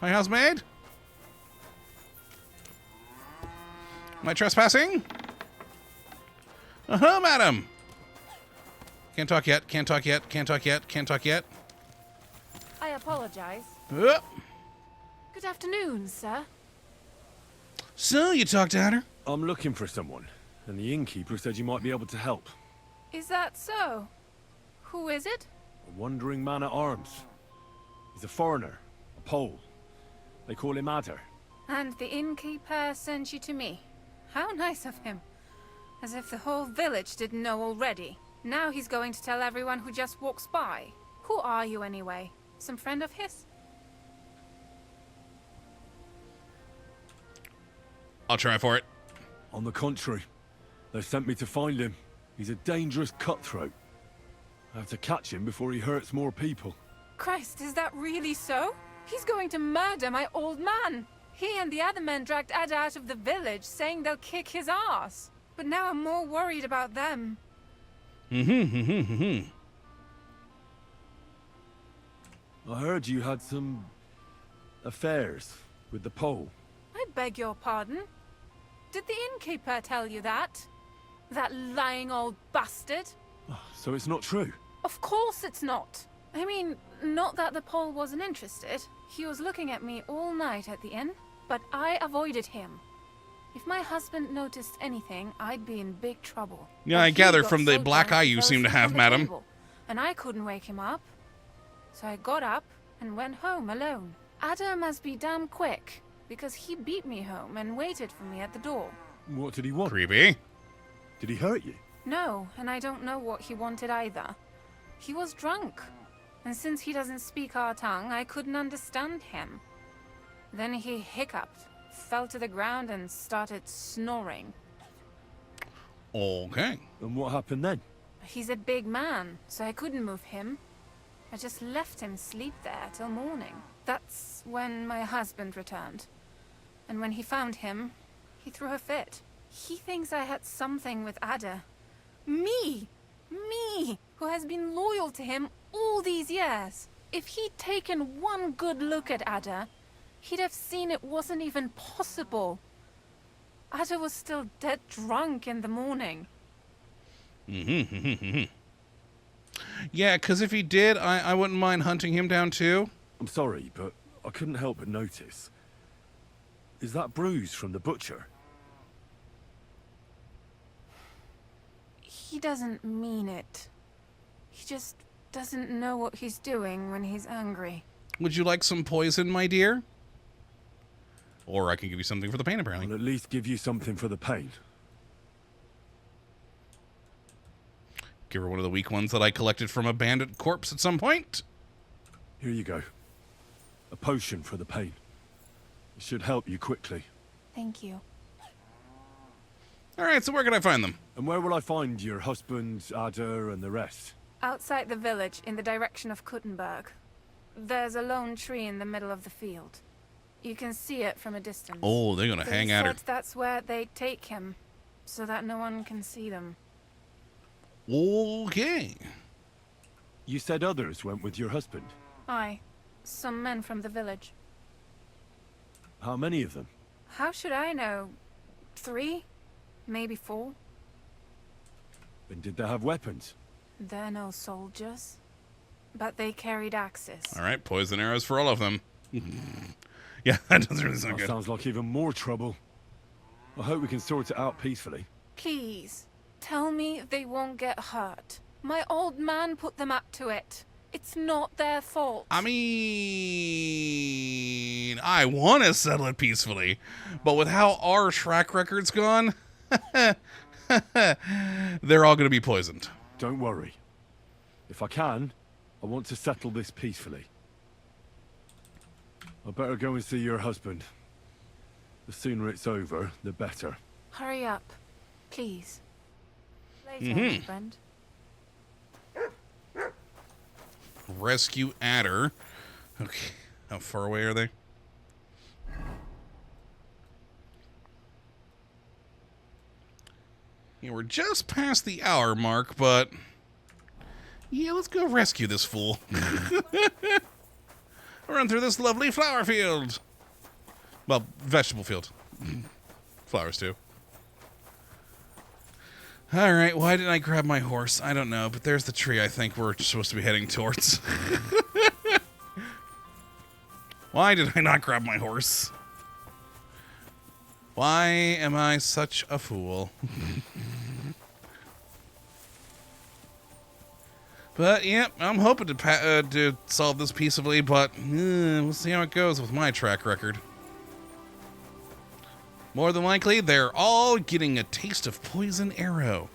My housemaid. Am I trespassing? Uh-huh, madam. Can't talk yet, can't talk yet, can't talk yet, can't talk yet. I apologize. Up. Good afternoon, sir. So, you talked to her? I'm looking for someone, and the innkeeper said you might be able to help. Is that so? Who is it? A wandering man at arms. He's a foreigner, a Pole. They call him Adder. And the innkeeper sent you to me. How nice of him. As if the whole village didn't know already. Now he's going to tell everyone who just walks by. Who are you anyway? Some friend of his? I'll try for it. On the contrary, they sent me to find him. He's a dangerous cutthroat. I have to catch him before he hurts more people. Christ, is that really so? He's going to murder my old man. He and the other men dragged Ada out of the village, saying they'll kick his ass. But now I'm more worried about them. I heard you had some affairs with the Pole. I beg your pardon? Did the innkeeper tell you that? That lying old bastard? So it's not true? Of course it's not. I mean, not that the Pole wasn't interested. He was looking at me all night at the inn, but I avoided him. If my husband noticed anything, I'd be in big trouble. Yeah, But I he gather got from the so black drunk eye he you fell seem to asleep have, on the madam. table, and I couldn't wake him up. So I got up and went home alone. Ada must be damn quick, because he beat me home and waited for me at the door. What did he want? Creepy. Did he hurt you? No, and I don't know what he wanted either. He was drunk, and since he doesn't speak our tongue, I couldn't understand him. Then he hiccuped, fell to the ground, and started snoring. Okay. And what happened then? He's a big man, so I couldn't move him. I just left him sleep there till morning. That's when my husband returned. And when he found him, he threw a fit. He thinks I had something with Ada. Me! Me! Who has been loyal to him all these years. If he'd taken one good look at Ada, he'd have seen it wasn't even possible. Ada was still dead drunk in the morning. Yeah, because if he did, I wouldn't mind hunting him down too. I'm sorry, but I couldn't help but notice. Is that bruise from the butcher? He doesn't mean it. He just doesn't know what he's doing when he's angry. Would you like some poison, my dear? Or I can give you something for the pain, apparently. I'll at least give you something for the pain. Give her one of the weak ones that I collected from a bandit corpse at some point. Here you go. A potion for the pain. It should help you quickly. Thank you. All right, so where can I find them? And where will I find your husband, Ada, and the rest? Outside the village, in the direction of Kottabos. There's a lone tree in the middle of the field. You can see it from a distance. Oh, they're gonna hang at her. That's where they take him, so that no one can see them. Okay. You said others went with your husband. Aye, some men from the village. How many of them? How should I know? 3? Maybe 4? And did they have weapons? They're no soldiers, but they carried axes. All right, poison arrows for all of them. Yeah, that doesn't really sound That good. sounds like even more trouble. I hope we can sort it out peacefully. Please, tell me they won't get hurt. My old man put them up to it. It's not their fault. I mean, I want to settle it peacefully, but with how our track record's gone, they're all going to be poisoned. Don't worry. If I can, I want to settle this peacefully. I better go and see your husband. The sooner it's over, the better. Hurry up, please. Later, my friend. Rescue Adder. Okay, how far away are they? Yeah, we're just past the hour mark, but yeah, let's go rescue this fool. Run through this lovely flower field. Well, vegetable field. Flowers too. Alright, why didn't I grab my horse? I don't know, but there's the tree I think we're supposed to be heading towards. Why did I not grab my horse? Why am I such a fool? But, yeah, I'm hoping to solve this peaceably, but we'll see how it goes with my track record. More than likely, they're all getting a taste of poison arrow.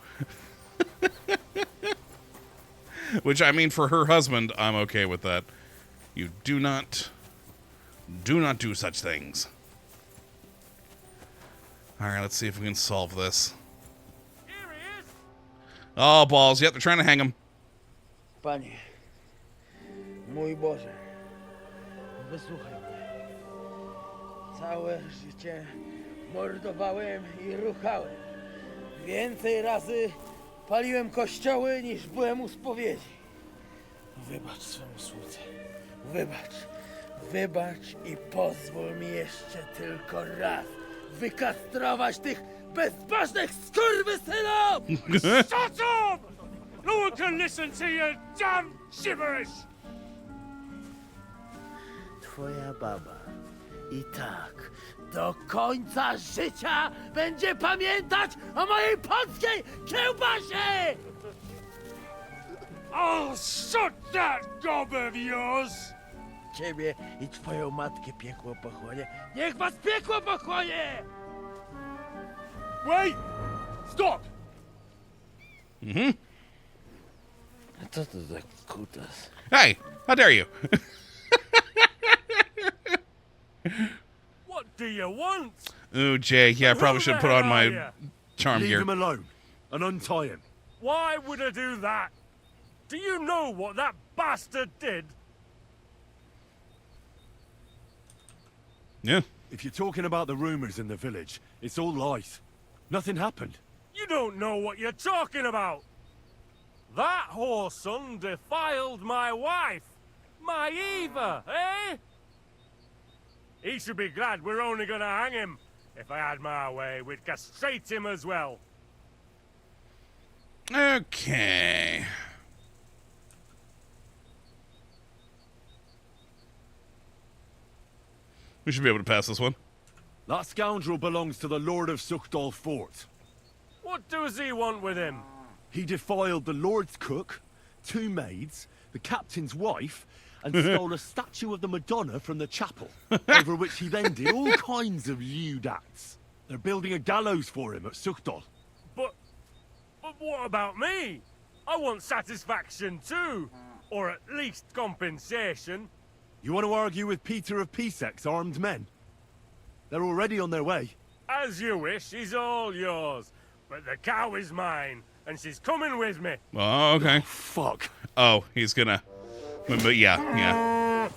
Which, I mean, for her husband, I'm okay with that. You do not do such things. Alright, let's see if we can solve this. Here he is. Oh, balls. Yep, they're trying to hang him. Panie, mój Boże, wysłuchaj mnie. Całe życie mordowałem i ruchałem. Więcej razy paliłem kościoły niż byłem u spowiedzi. Wybacz swemu słudze. Wybacz. Wybacz i pozwól mi jeszcze tylko raz wykastrować tych bezbożnych skurwysynów! Shut up! No one can listen to your damn gibberish! Twoja baba i tak do końca życia będzie pamiętać o mojej polskiej kiełbasie! I'll shut that gob of yours! Ciebie i twoją matkę piekło pochłonie. Niech was piekło pochłonie! Wait! Stop! A co to za kutas? Hey, how dare you? What do you want? Ooh, Jay, yeah, I probably should put on my charm Leave gear. him alone and untie him. Why would I do that? Do you know what that bastard did? Yeah. If you're talking about the rumors in the village, it's all lies. Nothing happened. You don't know what you're talking about. That whoreson defiled my wife. My Eva, eh? He should be glad we're only gonna hang him. If I had my way, we'd castrate him as well. Okay. We should be able to pass this one. That scoundrel belongs to the Lord of Suchdal Fort. What does he want with him? He defiled the Lord's cook, 2 maids, the captain's wife, and stole a statue of the Madonna from the chapel, over which he then did all kinds of lewd acts. They're building a gallows for him at Suchdal. But what about me? I want satisfaction too. Or at least compensation. You want to argue with Peter of Pisek's armed men? They're already on their way. As you wish, he's all yours. But the cow is mine, and she's coming with me. Oh, okay. Fuck. Oh, he's gonna... But yeah. Yeah.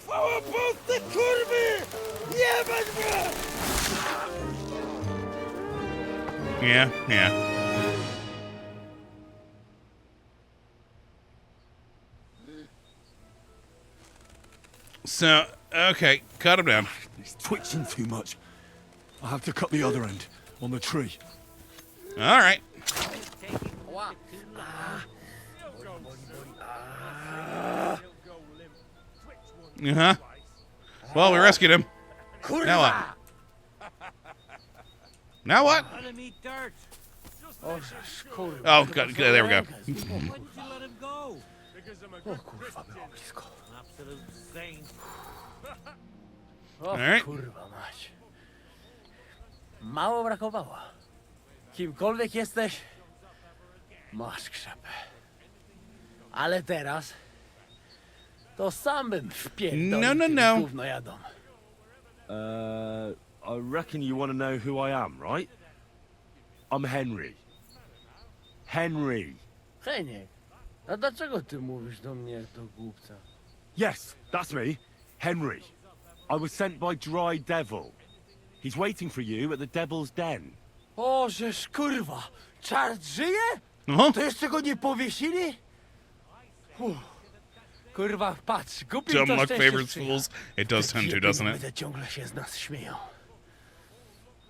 So, okay, cut him down. He's twitching too much. I'll have to cut the other end, on the tree. All right. Uh-huh. Well, we rescued him. Now what? Now what? Oh, God, there we go. All right. Kurwa mać. Mało brakowało. Kimkolwiek jesteś, masz krzepę. Ale teraz to sam bym wpierdolił No. gówno jadą. I reckon you want to know who I am, right? I'm Henry. Henry. Heniek, a dlaczego ty mówisz do mnie jak do głupca? Yes, that's me. Henry. I was sent by Dry Devil. He's waiting for you at the Devil's Den. O, żeż kurwa, czart żyje? Uh-huh. To jeszcze go nie powiesili? Kurwa, patrz, głupi Dumb to luck szczęście favors sprzyja. fools. It does tend to, doesn't it? Te ciągle się z nas śmieją.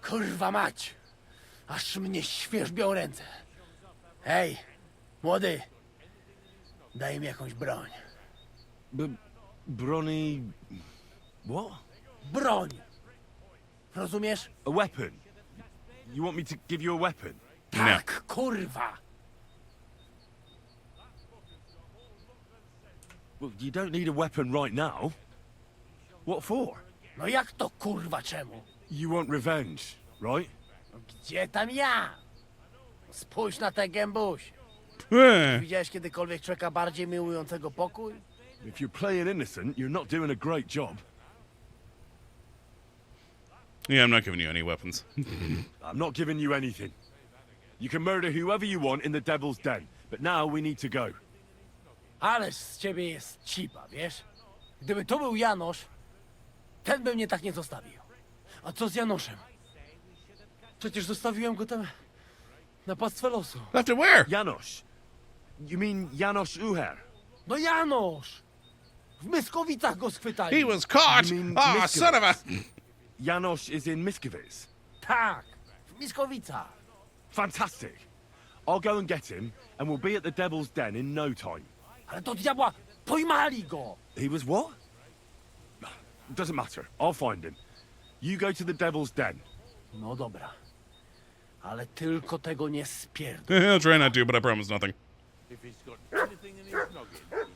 Kurwa mać, aż mnie świerzbią ręce. Hej, młody, daj mi jakąś broń. Bronny... What? Broń! Rozumiesz? A weapon? You want me to give you a weapon? Tak, kurwa! Well, you don't need a weapon right now. What for? No jak to kurwa czemu? You want revenge, right? No gdzie tam ja? Spójrz na tę gębuś. Widziałeś kiedykolwiek człowieka bardziej miłującego pokój? If you're playing innocent, you're not doing a great job. Yeah, I'm not giving you any weapons. I'm not giving you anything. You can murder whoever you want in the Devil's Den, but now we need to go. Ależ z ciebie jest cipa, wiesz? Gdyby to był Janosz, ten by mnie tak nie zostawił. A co z Janoszem? Przecież zostawiłem go tam na pastwę losu. Left it where? Janosz. You mean Janosz Uher? No Janosz! W Myskowicach go schwytali. He was caught! You mean Ah, son of a... Janosz is in Miskovic. Tak, w Myskowicach. Fantastic. I'll go and get him, and we'll be at the Devil's Den in no time. Ale to diabła, pojmali go! He was what? Doesn't matter. I'll find him. You go to the Devil's Den. No dobra. Ale tylko tego nie spierdol. I'll try not to, but I promise nothing.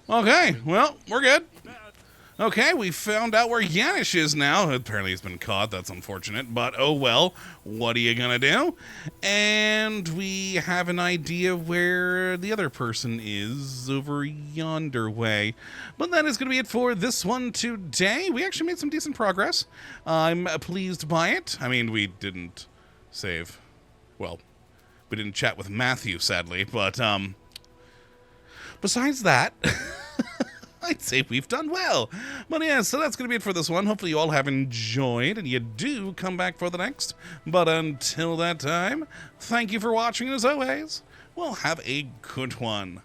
Okay, well, we're good. Okay, we found out where Yanish is now. Apparently he's been caught. That's unfortunate. But, oh well. What are you gonna do? And we have an idea where the other person is over yonder way. But that is going to be it for this one today. We actually made some decent progress. I'm pleased by it. I mean, we didn't save... Well, we didn't chat with Matthew, sadly. But, besides that... I'd say we've done well. But yeah, so that's going to be it for this one. Hopefully you all have enjoyed and you do come back for the next. But until that time, thank you for watching, and as always, well, have a good one.